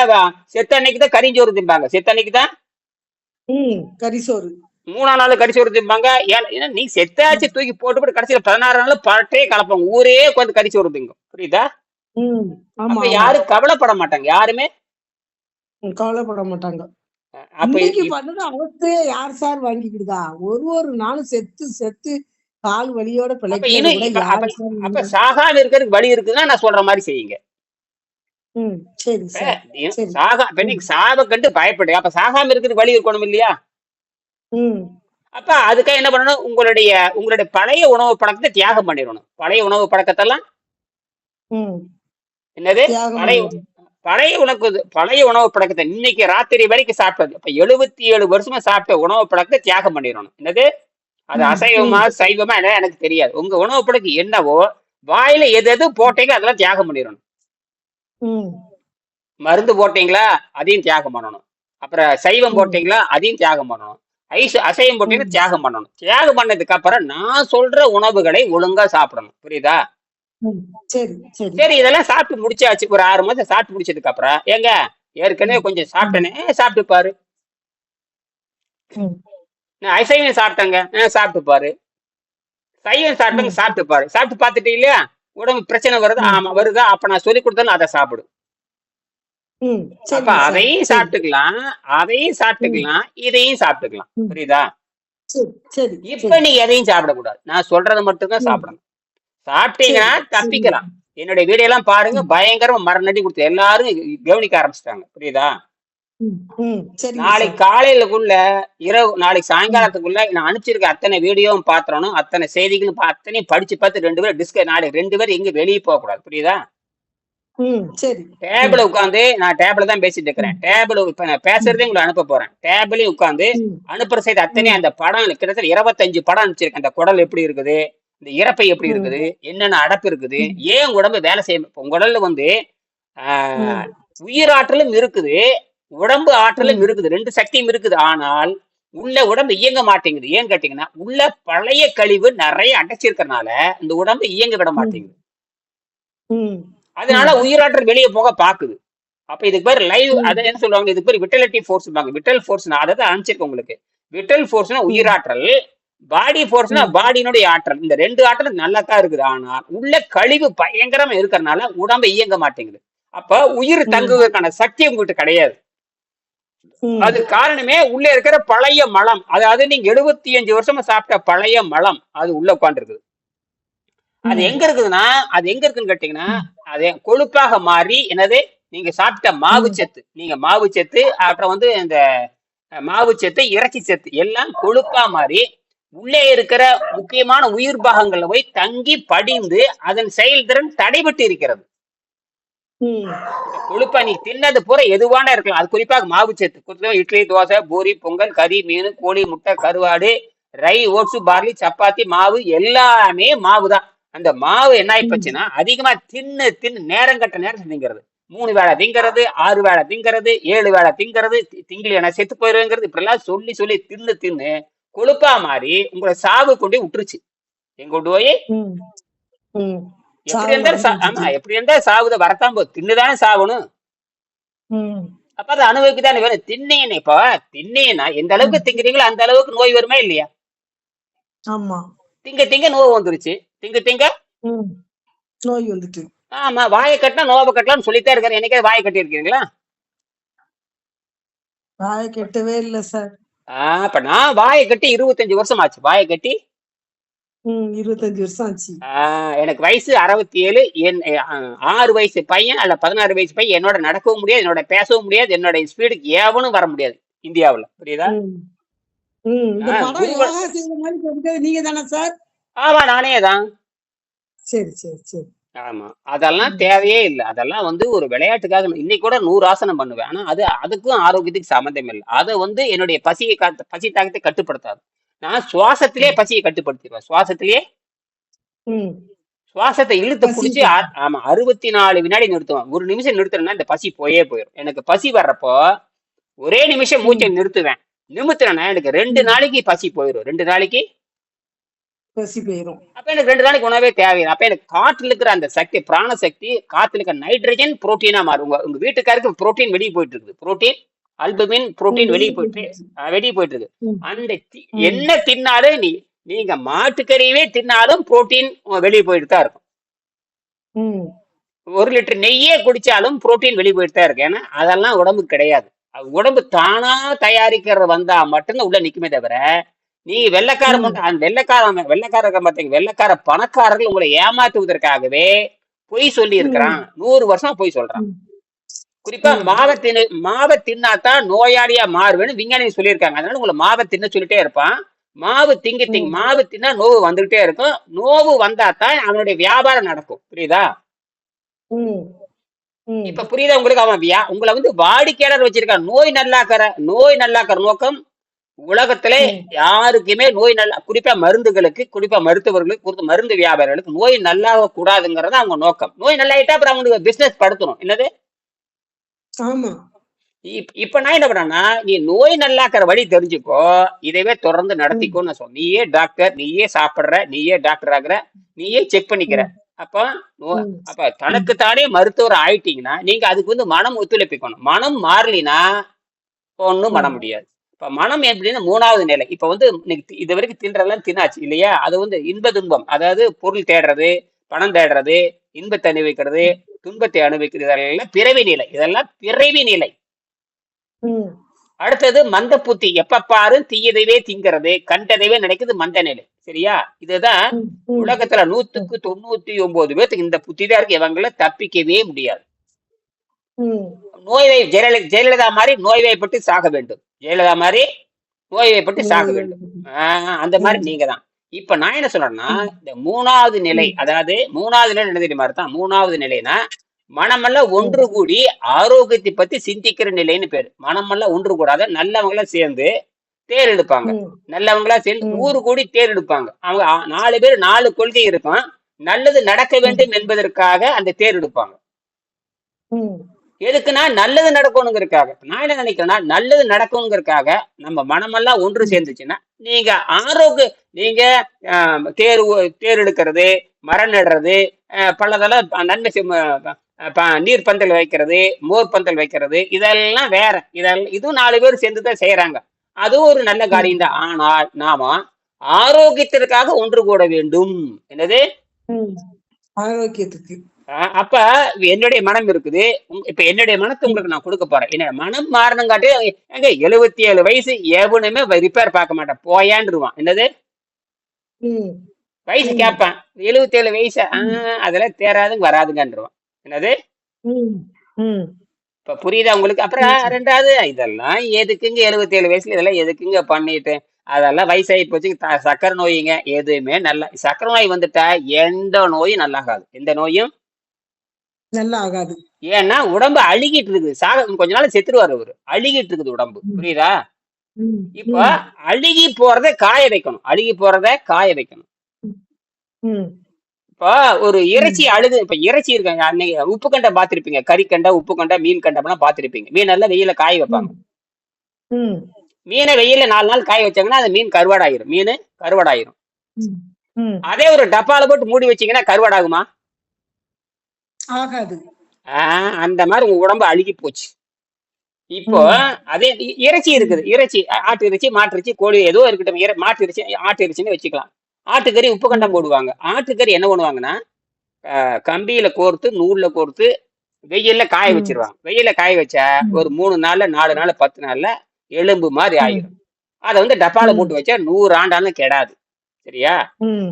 செத்த அன்னைக்கு தான் கரிஞ்சோறு திம்பாங்க. செத்த அன்னைக்கு தான் ம். கரிசோறு. 3ஆம் நாள் கரிசோறு திம்பாங்க. ஏன்னா நீ செத்தாச்சு ம், தூக்கி போட்டு கடைசியில 16 நாள் பட்டையே கலப்பாங்க. ஊரே உட்காந்து கரிசோறு திங்கும். புரியுதா? ம். ஆமா, அப்ப ஆமா. யாரும் கவலைப்பட மாட்டாங்க. யாருமே கவலைப்பட மாட்டாங்க. அப்ப இன்னைக்கு பண்ணது அவஸ்தைய யார் சார் வாங்கிக்கிடுதா? ஒரு நாளும் செத்து, செத்து கால் வலியோட அப்ப பிழைக்கிறது இன்னும் கூட இப்ப அப்ப யாரு சார் அப்ப வாங்குறா? சாகாம இருக்கிறதுக்கு வழி இருக்குதுன்னா நான் சொல்ற மாதிரி செய்யுங்க. ம். சரி இப்ப சார். சரி. இப்ப ம், நீங்க சாவ கண்டு பயப்படுங்க. அப்ப சாகாம இருக்கிறதுக்கு வழி இருக்கணும் இல்லையா? ம், அப்ப அதுக்காக என்ன பண்ணணும்? உங்களுடைய பழைய உணவு பழக்கத்தை தியாகம் பண்ணிடணும். பழைய உணவு பழக்கத்தெல்லாம் ம். என்னது? தியாகம் பழைய பண்ணிரு. பழைய உணவு பழக்கத்தை இன்னைக்கு ராத்திரி வரைக்கும் சாப்பிட்டது. இப்ப 77 வருஷமா சாப்பிட்ட உணவு பழக்கத்தை தியாகம் பண்ணிடணும். என்னது? அது ம், அசைவமா ம், சைவமா என்ன எனக்கு தெரியாது. உங்க உணவு பழக்கம் என்னவோ வாயில எது எது போட்டீங்க அதெல்லாம் தியாகம் பண்ணிடணும். ம், மருந்து போட்டீங்களா அதையும் தியாகம் பண்ணணும். அப்புறம் சைவம் ம், போட்டீங்களா அதையும் தியாகம் பண்ணணும். அசைவம் போட்டீங்கன்னா ம், தியாகம் பண்ணணும். தியாகம் பண்ணதுக்கு அப்புறம் நான் சொல்ற உணவுகளை ஒழுங்கா சாப்பிடணும். புரியுதா? ம். சரி, சரி. சரி இதெல்லாம் சாப்பிட்டு முடிச்சாச்சு. ஒரு 6 மாசம் சாப்பிட்டு முடிச்சதுக்கு அப்புறம் ஏங்க ஏற்கனவே ம், கொஞ்சம் ம், சாப்பிட்டேனே சாப்பிட்டு பாரு. ம், நான் அசைவம் சாப்பிட்டேங்க சாப்பிட்டு பாரு. சைவம் சாப்பிட்டேங்க ம், சாப்பிட்டு பாரு. சாப்பிட்டு பார்த்துட்டு இல்லையா உடம்பு பிரச்சனை வருது. ம், ஆமா வருதா? அப்ப நான் சொல்லி கொடுத்தாலும் அதை சாப்பிடு. ம். அப்ப சரிங்க சார். அதையும் சரி. சாப்பிட்டுக்கலாம், அதையும் ம், சாப்பிட்டுக்கலாம், இதையும் சாப்பிட்டுக்கலாம். ம். புரியுதா? சரி, சரி, இப்ப சரி. நீங்க எதையும் சாப்பிடக்கூடாது. நான் சொல்றதை மட்டும் தான் ம். சாப்பிடணும். சாப்பிட்டீங்கன்னா சரி, சரிங்க தப்பிக்கலாம். சார். என்னுடைய வீடியோ எல்லாம் பாருங்க. ம், பயங்கரமா மரணடி கொடுத்து எல்லாரும் கவனிக்க ஆரம்பிச்சிட்டாங்க. புரியுதா? ம், ம். சரிங்க நாளைக்கு சார். காலையிலக்குள்ள நாளைக்கு ம், சாயங்காலத்துக்குள்ள நான் அனுப்பிச்சிருக்க அத்தனை வீடியோவும் பாத்துறணும். அத்தனை செய்திகளும் அத்தனையும் படிச்சு பார்த்து 2 பேரும் நாளைக்கு 2 பேரும் எங்க வெளியே போக கூடாது. புரியுதா? ம். சரி. ம், டேபிள் உட்காந்து நான் டேபிள் தான் பேசிட்டு இருக்கிறேன். ம், டேபிள் இப்ப நான் ம், பேசுறதே உங்களை அனுப்ப போறேன். டேபிளையும் உட்காந்து ம், அனுப்புற செய்தி அத்தனை ம், அந்த படம் கிட்டத்தட்ட 25 படம் அனுப்பிச்சிருக்கேன். அந்த குடல் எப்படி இருக்குது, இந்த இறப்பை எப்படி ம், இருக்குது, என்னென்ன அடப்பு இருக்குது, ம், ஏன் உடம்பு வேலை செய்யும். இப்ப உங்க உடல்ல ஆஹ், ம், உயிராற்றலும் இருக்குது, உடம்பு ஆற்றலும் ம், இருக்குது, 2 சக்தியும் இருக்குது. ஆனால் உள்ள உடம்பு இயங்க மாட்டேங்குது. ஏன் கேட்டீங்கன்னா உள்ள பழைய கழிவு நிறைய அடைச்சிருக்கறனால இந்த உடம்பு இயங்க விட ம், மாட்டேங்குது. ம், அதனால ம், உயிராற்றல் வெளியே போக பாக்குது. அப்ப இதுக்கு பேர் லைவ், ம், அதை என்ன சொல்லுவாங்க, இதுக்கு பேர் விட்டலிட்டி ஃபோர்ஸ். விட்டல் ஃபோர்ஸ் அதை தான் அனுப்பிச்சிருக்கேன் உங்களுக்கு. விட்டல் ஃபோர்ஸ்னா ம், உயிராற்றல், பாடி ஃபோர்ஸ்னா ம், பாடியினுடைய ஆற்றல். இந்த ரெண்டு ஆற்றல் நல்லா தான் இருக்குது. ஆனா உள்ள கழிவு பயங்கரமா இருக்கிறதுனால உடம்பு இயங்க மாட்டேங்குது. அப்ப உயிர் ம், தங்குவதற்கான சக்தி உங்ககிட்ட கிடையாது. ம், அது காரணமே உள்ள இருக்கிற பழைய மலம். அதாவது நீங்க 75 வருஷமா சாப்பிட்ட பழைய மலம் அது உள்ள உட்காந்துருக்குது. அது ம், எங்க இருக்குதுன்னா, அது எங்க இருக்குன்னு கேட்டீங்கன்னா, ம், அது கொழுப்பாக மாறி, என்னது, நீங்க சாப்பிட்ட மாவு ம், சத்து, நீங்க மாவு சத்து, அப்புறம் வந்து இந்த மாவு சத்து, இறைச்சி சத்து எல்லாம் கொழுப்பா மாறி உள்ளே இருக்கிற முக்கியமான உயிர் பாகங்கள்ல போய் தங்கி படிந்து அதன் செயல்திறன் தடைபட்டு இருக்கிறது. ம், இந்த கொழுப்பா நீ தின்னது பூரா எதுவான இருக்கலாம். அது குறிப்பாக மாவுச்சத்து. குறிப்பா இட்லி, தோசை, பூரி, பொங்கல், கறி, மீன், கோழி, முட்டை, கருவாடு, ரை, ஓட்ஸ், பார்லி, சப்பாத்தி, மாவு எல்லாமே மாவு தான். அந்த மாவு என்ன ம், ஆயிப்போச்சுன்னா, அதிகமா தின்னு தின்னு நேரம் கட்ட நேரம் திங்கிறது. 3 வேளை திங்கிறது, 6 வேளை திங்கிறது, 7 வேளை திங்கிறது, திங்கலைன்னா செத்து போயிருங்கிறது, இப்படி எல்லாம் சொல்லி சொல்லி தின்னு தின்னு கொழுப்பா மாறி உங்களை சாவு கொண்டு விட்டுருச்சு. எங்க கொண்டு போய் ம், ம். எப்படி சாவுல இருந்தாலும் கொண்டு ஆமா, விட்டுட்டு. எப்படி இருந்தா சாவுத வரத்தான் போகுது. தின்னுதானே சாவணும். ம், அப்ப அது அனுபவிக்க தானே வேணும். தின்னீன்னு இப்போ தின்னீன்னா எந்த அளவுக்கு ம். திங்கிறீங்களோ அந்த அளவுக்கு நோய் வருமா இல்லையா? ஆமா. திங்க திங்க நோவு வந்துருச்சு. திங்க திங்க ம். நோய் வந்துட்டு. ஆமா, வாயை கட்டினா நோவை கட்டலாம்னு சொல்லிட்டே இருக்காரு. என்னைக்கே வாயை கட்டி இருக்கீங்களா? வாய கெட்டவே இல்ல சார். அப்ப நான் வாயை கட்டி 25 வருஷம் ஆச்சு. வாயை கட்டி 25 வருஷம் ஆச்சு. எனக்கு வயசு 67. 6 வயசு பையன் அல்ல 16 வயசு பையன் என்னோட நடக்கவும் முடியாது, என்னோட பேசவும் முடியாது, என்னோட ஸ்பீடுக்கு ஏவனும் வர முடியாது இந்தியாவுல. புரியுதா? ம். இந்த படம் குருவ யோகா செய்யற மாதிரி கொடுத்தது நீங்க தானே சார்? ஆமா, நானே தான். சரி, சரி, சரி. ஆமா. அதெல்லாம் ம். தேவையே இல்ல. அதெல்லாம் வந்து ஒரு விளையாட்டுக்காக இன்னைக்கு கூட 100 ஆசனம் பண்ணுவேன். ஆனா அதுக்கும் ஆரோக்கியத்துக்கு சம்மந்தம் இல்ல. அத வந்து என்னுடைய பசி தாகத்தை கட்டுப்படுத்தாது. நான் சுவாசத்திலே ம். பசியை கட்டுப்படுத்திருவேன். சுவாசத்திலேயே ம். சுவாசத்தை இழுத்து பசி புடிச்சு கட்டு. ஆமா 64 வினாடி நிறுத்துவேன். 1 நிமிஷம் நிறுத்துறேன்னா இந்த பசி போயிரும். எனக்கு பசி வர்றப்போ ஒரே நிமிஷம் மூச்சை ம். நிறுத்துவேன். நிமித்துறேன்னா எனக்கு 2 ம். நாளைக்கு பசி போயிரும். 2 நாளைக்கு. பசி போயிரும். அப்ப எனக்கு 2 நாளைக்கு உணவே தேவையில்லை. அப்ப எனக்கு காற்றுல இருக்கிற அந்த சக்தி, பிராண சக்தி, காத்துல இருக்கிற நைட்ரஜன் புரோட்டீனா மாறும். உங்க உங்க வீட்டுக்காருக்கு புரோட்டீன் வெளியே போயிட்டு இருக்குது. புரோட்டீன், அல்புமின், புரோட்டீன் வெளிய வெளியே போயிட்டு போயிடுச்சு. வெளியே போயிட்டு இருக்கு. ம். அந்த ம். என்ன தின்னாலும் நீங்க மாட்டுக்கறியவே தின்னாலும் புரோட்டீன் வெளியே போயிட்டு தான் இருக்கும். ம். 1 லிட்டர் நெய்யே குடிச்சாலும் புரோட்டீன் வெளியே போயிட்டு தான் இருக்கு. ஏன்னா அதெல்லாம் உடம்புக்கு கிடையாது. அது உடம்பு தானா தயாரிக்கிறது வந்தா மட்டும்தான் உள்ள நிக்குமே தவிர, நீ வெள்ளைக்கார ம். மட்டும் அந்த வெள்ளைக்காரங்க பார்த்தீங்க, வெள்ளைக்கார பணக்காரர்கள் உங்களை ஏமாத்துவதற்காகவே பொய் சொல்லி இருக்கிறான். ம். 100 வருஷம் பொய் சொல்றான். ம். குறிப்பா ம். மாவை தின்னாதான் நோயாளியா மாறுவேன்னு விஞ்ஞானி சொல்லியிருக்காங்க. அதனால உங்களை மாவை தின்ன சொல்லிட்டே இருப்பான். ம். மாவு தின்னா நோவு வந்துகிட்டே இருக்கும். நோவு வந்தாதான் அவனுடைய வியாபாரம் நடக்கும். புரியுதா? ம். ம். இப்ப புரியுதா உங்களுக்கு? அவன் உங்களை வந்து வாடிக்கையாளர் வச்சிருக்கான். நோய் நல்லாக்கிற நோக்கம் உலகத்திலே ம். யாருக்குமே குறிப்பா குறிப்பா மருத்துவர்களுக்கு, மருந்து வியாபாரிகளுக்கு நோய் நல்லாக கூடாதுங்கிறது அவங்க நோக்கம். நோய் நல்லாயிட்டா அப்புறம் அவங்களுக்கு பிசினஸ் படுத்தணும். என்னது? ஆமா. இப்ப நான் என்ன பண்றேன்னா, நீ நோய் நல்லாக்கிற வழி தெரிஞ்சுக்கோ, இதவே தொடர்ந்து ம். நடத்திக்கோன்னு நான் சொன்னேன். நீயே டாக்டர், நீயே சாப்பிடுற, நீயே டாக்டர் ஆகுற, நீயே செக் பண்ணிக்கிற. ம். அப்ப ம். அப்ப ம். தனக்குத்தானே மருத்துவர் ஆயிட்டீங்கன்னா நீங்க அதுக்கு வந்து மனம் ஒத்துழைப்பிக்கணும். மனம் மாறலினா ஒண்ணும் பண்ண ம். முடியாது. இப்ப மனம் எப்படின்னா 3வது நிலை. இப்ப வந்து இது வரைக்கும் தின்றதெல்லாம் தின்னாச்சு இல்லையா? அது வந்து இன்ப துன்பம், அதாவது பொருள் தேடுறது, பணம் தேடுறது, இன்பத்தை அனுபவிக்கிறது, துன்பத்தை அனுபவிக்கிறது, இதெல்லாம் பிறவி நிலை. இதெல்லாம் பிறவி நிலை. ம். அடுத்தது மந்த புத்தி. எப்ப பாரு தீயதைவே திங்கிறது, கண்டதைவே நினைக்கிறது, மந்த நிலை. சரியா? இதுதான் ம். ம். உலகத்துல ம். 100க்கு 99 பேருக்கு இந்த புத்தி தான் இருக்கு. இவங்கள தப்பிக்கவே முடியாது. ம். ஜெயலலிதா மாதிரி நோய்வாய்ப்பட்டு சாக வேண்டும். ஜெயலலிதா மாதிரி நோய்வாய்ப்பட்டு சாக நோய் வேண்டும். அந்த மாதிரி ம். நீங்க தான். இப்ப நான் என்ன சொல்றேன்னா, ம். இந்த 3வது நிலை, ம். அதாவது 3வது நிலை என்ன தெரியுமா அர்த்தம்? 3வது நிலைனா மனமெல்லாம் ம். ஒன்று கூடி ஆரோக்கியத்தை பத்தி சிந்திக்கிற நிலைன்னு பேரு. மனமெல்லாம் ஒன்று கூடாத நல்லவங்களா சேர்ந்து தேர் எடுப்பாங்க. ம். நல்லவங்களா சேர்ந்து ம். 100 கோடி தேர் எடுப்பாங்க. அவங்க 4 பேர் 4 கொள்கை இருக்கும். நல்லது நடக்க ம். வேண்டும் என்பதற்காக அந்த தேர் எடுப்பாங்க. ம். எதுக்குன்னா நல்லது நடக்கணுங்கிறதுக்காக. நான் என்ன நினைக்கிறேன்னா, நல்லது நடக்கணுங்கிறதுக்காக நம்ம மனமெல்லாம் ஒன்று ம். சேர்ந்துச்சுன்னா, நீங்க நீங்க தேர் எடுக்கிறது, மரம் நடுறது, பலதெல்லாம் நன்மை நீர் பந்தல் வைக்கிறது, மோர் பந்தல் வைக்கிறது, இதெல்லாம் வேற. இதெல்லாம் இதுவும் 4 பேர் சேர்ந்து தான் செய்யறாங்க. அதுவும் ஒரு நல்ல ம், காரியம் தான். ஆனால் நாம ஆரோக்கியத்திற்காக ஒன்று கூட வேண்டும். என்னது? ம். ஆரோக்கியத்துக்கு. அப்ப என்னுடைய மனம் இருக்குது. இப்ப என்னுடைய மனத்தை ம், உங்களுக்கு நான் கொடுக்க போறேன். என்ன மனம் மாறணுங்காட்டி ஏங்க 77 வயசு எவனுமே ரிப்பேர் பார்க்க மாட்டான். போயான்ருவான். என்னது? ம், வயசு ம், கேட்பான். 77 வயசு. ம், அதெல்லாம் தேராதுங்க வராதுங்கன்றுவான். என்னது? ம், ம், இப்ப புரியுதா உங்களுக்கு? அப்புறம் ம். 2வது இதெல்லாம் எதுக்குங்க 77 வயசுல இதெல்லாம் எதுக்குங்க பண்ணிட்டு? அதெல்லாம் வயசாகி போச்சு. சர்க்கரை நோய்ங்க. எதுவுமே சர்க்கரை நோய் வந்துட்டா எந்த நோயும் நல்லாகாது. எந்த நோயும். நல்லா ஆகாது. ஏன்னா உடம்பு அழுகிட்டு இருக்குது. கொஞ்ச நாள் செத்துருவாரு அவரு. அழுகிட்டு இருக்குது உடம்பு. ம், புரியுதா? ம், இப்ப ம், அழுகி போறத காய வைக்கணும். அழுகி போறத காய வைக்கணும். ம், இப்ப ஒரு ம், இறைச்சி இப்ப இறைச்சி இருக்காங்க. அன்னைக்கு உப்பு கண்டம் பார்த்திருப்பீங்க. கறி கண்டை, உப்பு கண்டை, மீன் கண்டம்லாம் பார்த்திருப்பீங்க. மீன் எல்லாம் வெயில்ல காய வைப்பாங்க. ம், ம், மீனை வெயில்ல 4 நாள் காய வச்சாங்கன்னா அது மீன் கருவாடாயிரும். மீன் கருவாடாயிரும். ம், ம். அதே ஒரு டப்பால போட்டு மூடி வச்சீங்கன்னா கருவாடாகுமா? ஆகாது. அந்த மாதிரி உங்க உடம்பு அழுகி போச்சு. இப்போ ம், அதே இறைச்சி இருக்குது. ம், இறைச்சி ஆட்டு இறைச்சி, மாட்டு இறைச்சி, கோழி ஏதோ இருக்கட்டும். மாட்டு இறைச்சி, ஆட்டு இறைச்சின்னு வச்சுக்கலாம். ஆட்டுக்கறி உப்பு கண்டம் ம், போடுவாங்க. ஆட்டுக்கறி என்ன பண்ணுவாங்கன்னா, கம்பியில கோர்த்து, நூல்ல கோர்த்து, வெயில்ல காய ம், வச்சிருவாங்க. வெயில்ல காய வச்சா ஒரு ம், 3 நாள்ல, 4 நாள்ல, 10 நாள்ல எலும்பு மாதிரி ஆயிரும். ம், அத வந்து டப்பால ம், போட்டு வச்சா 100 ஆண்டாலும் கெடாது. சரியா? ம்,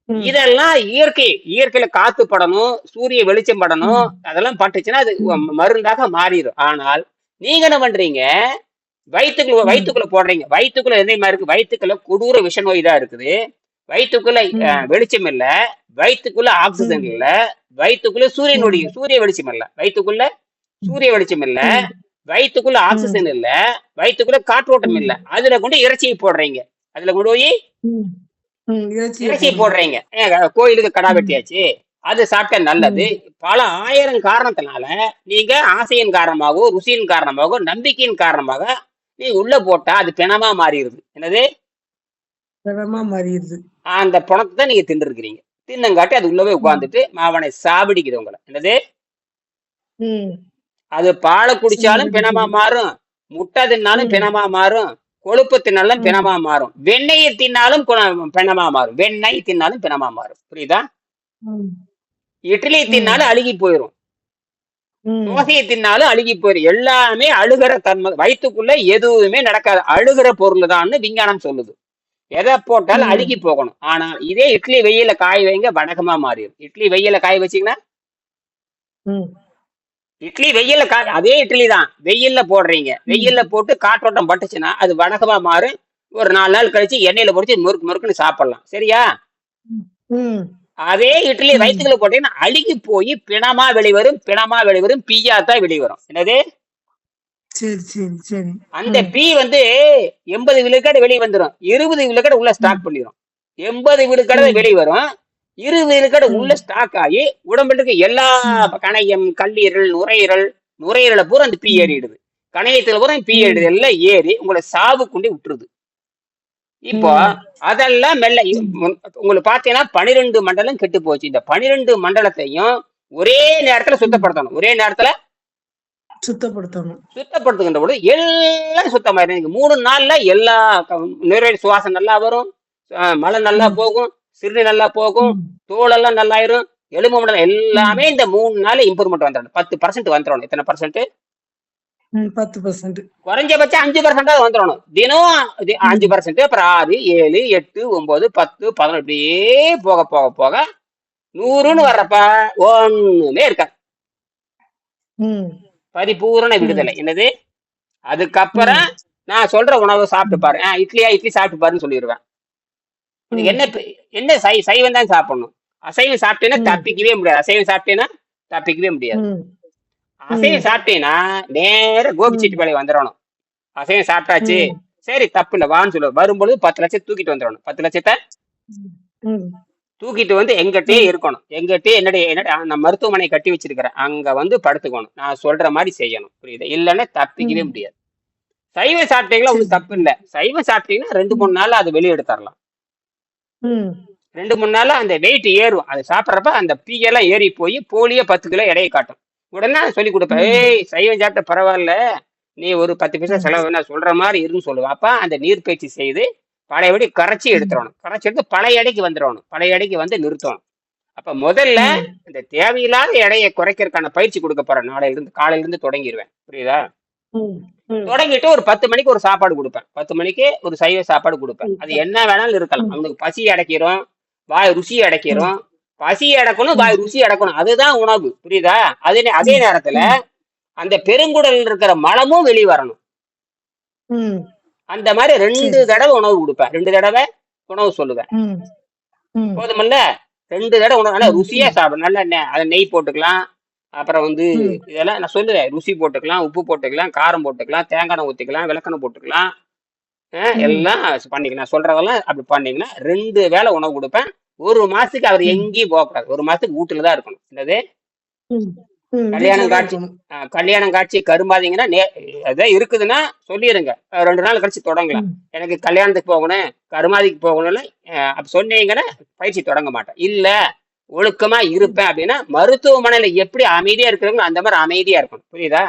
ம், இதெல்லாம் இயற்கை. இயற்கையில காத்து படணும், சூரிய வெளிச்சம் படணும். ம், அதெல்லாம் பட்டுச்சுன்னா அது ம், மருந்தாக மாறிரும். ஆனால் நீங்க என்ன பண்றீங்க? ம், வயித்துக்குள்ள போடுறீங்க. வயித்துக்குள்ள என்னமா இருக்கு? வயித்துக்குள்ள கொடூர விஷ நோய் தான் இருக்குது. வயித்துக்குள்ள ம், வெளிச்சம் இல்ல. வயித்துக்குள்ள ஆக்ஸிஜன் ம், இல்ல. வயித்துக்குள்ள ம், சூரிய வெளிச்சம் இல்ல. வயித்துக்குள்ள சூரிய வெளிச்சம் இல்ல. ம், வயித்துக்குள்ள ம், ஆக்ஸிஜன் இல்ல. வயித்துக்குள்ள காற்றோட்டம் இல்ல. ம், அதுல கொண்டு இறைச்சியை போடுறீங்க. அதுல கொண்டு போய் ம், ம். இறைச்சிய இறைச்சி போடுறோம். போடுறீங்க. கோயிலுக்கு கடா ம், வெட்டியாச்சு. அது சாப்பிட்டா நல்லது. ம், பல 1000 காரணத்தினால நீங்க ஆசையின் காரணமாகவோ, ருசியின் காரணமாகவோ, நம்பிக்கையின் காரணமாக நீங்க உள்ள போட்டா அது பிணமா மாறிடுது. என்னது? திடமா மாறிடுது. அந்த பணத்தை தான் நீங்க தின்றுருக்கிறீங்க. தின்னங்காட்டி அது உள்ளவே ம், உட்கார்ந்துட்டு அவனை சாபிடிக்குது உங்களை. என்னது? ம். அது பாலை குடிச்சாலும் பிணமா சாவடிக்குது. மாறும். முட்டை தின்னாலும் ம், பிணமா மாறும். கொழுப்பு தின்னாலும் ம், பிணமா மாறும். வெண்ணெயை தின்னாலும் பிணமா மாறும். வெண்ணெய் தின்னாலும் பிணமா மாறும். புரியுதா? ம், இட்லி ம், தின்னாலும் அழுகி போயிரும். ம், தோசையை தின்னாலும் அழுகி போயிரும். எல்லாமே அழுகிற தன்மை. வயித்துக்குள்ள எதுவுமே நடக்காது. அழுகிற பொருள் தான்னு விஞ்ஞானம் சொல்லுது. எதை போட்டாலும் ம், அழுகி போகணும். ஆனா இதே இட்லி வெயில காய வைங்க, வடகமா மாறிடும். இட்லி வெயில காய வச்சீங்கன்னா ம், இட்லி வெயில்ல அதே இட்லி தான் வெயில்ல போடுறீங்க. ம், வெயில்ல போட்டு காற்றோட்டம் பட்டுச்சுன்னா அது வடகமா மாறும். ஒரு 4 நாள் கழிச்சு எண்ணெயில பொரிச்சு முறுக்கு முறுக்குன்னு சாப்பிடலாம். சரியா? ம், ம், அதே இட்லி ம். வயிற்றுக்குள்ள போட்டீங்கன்னா அழுகி போய் பிணமா வெளிவரும். பிணமா வெளிவரும். பீயாத்தான் வெளிவரும். என்னது? சரி, சரி, சரி. அந்த ம், பீ வந்து 80 விழுக்காடு வெளியே வந்துடும். 20 விழுக்காடு உள்ள ஸ்டாக் ம், பண்ணிடும். 80 விழுக்காடு ம், வெளியே வரும். 20 விழுக்காடு உள்ள ம், ஸ்டாக் ஆகி உடம்புல இருக்க எல்லா ம், கணையம், கல்லீரல், நுரையீரலை பூரா அந்த பீ ம், ஏறிடுது. கணையத்துல பூரா பீ ஏறிடுது. ம், எல்லாம் ஏறி உங்களை சாவு கொண்டு விட்டுருது. இப்போ ம், அதெல்லாம் மெல்ல ம், உங்களுக்கு பாத்தீங்கன்னா 12 மண்டலம் கெட்டு போச்சு. இந்த 12 மண்டலத்தையும் ஒரே நேரத்துல ம். சுத்தப்படுத்தணும். ஒரே நேரத்துல சுத்தப்படுத்தணும். சுத்தப்படுத்துகின்ற பொழுது எல்லாம் சுத்தமாயிரும். நீங்க 3 நாள்ல எல்லா நுரையீரல் சுவாசம் நல்லா வரும். மலம் நல்லா ம், போகும். சிறுநீர் நல்லா போகும். ம், தோலெல்லாம் நல்லாயிரும். எலும்பு மண்டலம் எல்லாமே ம், இந்த 3 நாள்ல இம்ப்ரூவ்மெண்ட் வந்துடணும். 10% வந்துடணும். எத்தனை பர்சன்ட்? ம். 10%. குறைஞ்சபட்சம் 5% வந்துடணும். தினம் ம், 5%, அப்புறம் 6, 7, 8, 9, 10, 11 இப்படியே போக போக போக 100ன்னு ம், வர்றப்ப ஒண்ணுமே இருக்காது. ம், பரிபூரண ம், விடுதலை. என்னது? அதுக்கப்புறம் ம், நான் சொல்ற உணவை சாப்பிட்டு ம், பாரு. இட்லி சாப்பிட்டு பாருன்னு சொல்லிடுவேன். உனக்கு ம், என்ன சைவம் தான் சாப்பிடணும். அசைவம் சாப்பிட்டேன்னா ம், தப்பிக்கவே முடியாது. அசைவம் சாப்பிட்டேன்னா தப்பிக்கவே முடியாது. ம், அசைவம் ம், சாப்பிட்டீங்கன்னா நேர கோபிச்செட்டிப்பாளையம் வந்துடணும். அசைவம் சாப்பிட்டாச்சு. ம், சரி தப்பு இல்லை வான்னு சொல்லுவோம். வரும்பொழுது 10 லட்சம் தூக்கிட்டு வந்துடணும். 10 லட்சத்தை ம், தூக்கிட்டு வந்து எங்கிட்டே ம், இருக்கணும். எங்கிட்டே என்னுடைய நான் மருத்துவமனை கட்டி வச்சிருக்கிறேன். அங்க வந்து படுத்துக்கணும். நான் சொல்ற மாதிரி செய்யணும். புரியுது? இல்லைன்னா தப்பிக்கவே ம். முடியாது. சைவம் சாப்பிட்டீங்களா சரி. ஒன்றும் தப்பு இல்லை. சைவம் சாப்பிட்டீங்கன்னா 2, 3 ம், நாள்ல அதை வெளியே எடுத்துடலாம். ம், 2, 3 நாள்ல அந்த வெயிட் ஏறும். அது சாப்பிட்றப்ப அந்த பீயெல்லாம் ஏறி போய் போலியே 10 கிலோ எடையை காட்டும். உடனே சொல்லி கொடுப்பேன். ம், ஏய் சைவம் சாப்பிட்ட பரவாயில்ல, நீ ஒரு 10 பைசா ம், செலவு நான் சொல்ற மாதிரி இருன்னு சொல்லுவேன். அப்ப அந்த நீர்ப்பயிற்சி செய்து பழையபடி கரைச்சி ம், எடுத்துடணும். கரைச்சி எடுத்து பழைய எடைக்கு வந்துடணும். பழைய எடைக்கு வந்து நிறுத்தணும். அப்ப முதல்ல ம், இந்த தேவையில்லாத எடையை குறைக்கிறதுக்கான பயிற்சி கொடுக்க போறேன். நாளையில இருந்து காலையில இருந்து தொடங்கிடுவேன். புரியுதா? ம், ம், தொடங்கிட்டு ஒரு 10 மணிக்கு ஒரு சாப்பாடு குடுப்பேன். 10 மணிக்கு ஒரு சைவ சாப்பாடு குடுப்பேன். ம், அது என்ன வேணாலும் இருக்கலாம். ம், அவனுக்கு பசி அடைக்கிறோம், வாய் ருசி ம், அடைக்கிறோம். பசி அடக்கணும், ம், வாய் ருசி அடக்கணும். அதுதான் உணவு. புரியுதா? அதே ம், நேரத்துல ம், அந்த பெருங்குடல்ல இருக்கிற மலமும் வெளிய வரணும். ம். அந்த மாரி 2 சரி. தடவ உணவு குடுப்பேன். 2 தடவ உணவு சொல்லுவேன். ம், ம், போதுமல்ல? 2 தடவ உணவு நல்லா ம், ருசியா ம், சாப்பிடணும். நல்ல அதுல நெய் போட்டுக்கலாம். அப்புறம் வந்து ம், இதெல்லாம் நான் சொல்லுவேன். ருசி போட்டுக்கலாம், உப்பு போட்டுக்கலாம், காரம் போட்டுக்கலாம், தேங்காய் எண்ணெய் ஊத்திக்கலாம், விளக்கெண்ணெய் போட்டுக்கலாம். ம், எல்லாம் பண்ணிக்கலாம். சொல்றதெல்லாம் அப்படி பண்ணீங்கன்னா 2 வேளை உணவு குடுப்பேன். 1 மாசத்துக்கு அவர் ம், எங்கேயும் போகக்கூடாது. 1 மாசத்துக்கு வீட்டுல தான் இருக்கணும். என்னது? ம், ம். வீட்ல கல்யாணம் தான் காட்சி இருக்கணும். கல்யாணம் காட்சி கரும்பாதீங்கன்னா, அதான் இருக்குதுன்னா சொல்லிருங்க. 2 நாள் கழிச்சு தொடங்கலாம். ம், எனக்கு கல்யாணத்துக்கு போகணும், கருமாதிக்கு போகணும்னு அப்படி சொன்னீங்கன்னா பயிற்சி தொடங்க மாட்டேன். இல்ல ஒழுக்கமா ம். இருப்பேன் அப்படின்னா, மருத்துவமனையில எப்படி அமைதியா இருக்கிறவங்க அந்த மாரி அமைதியா இருக்கணும். புரியுதா?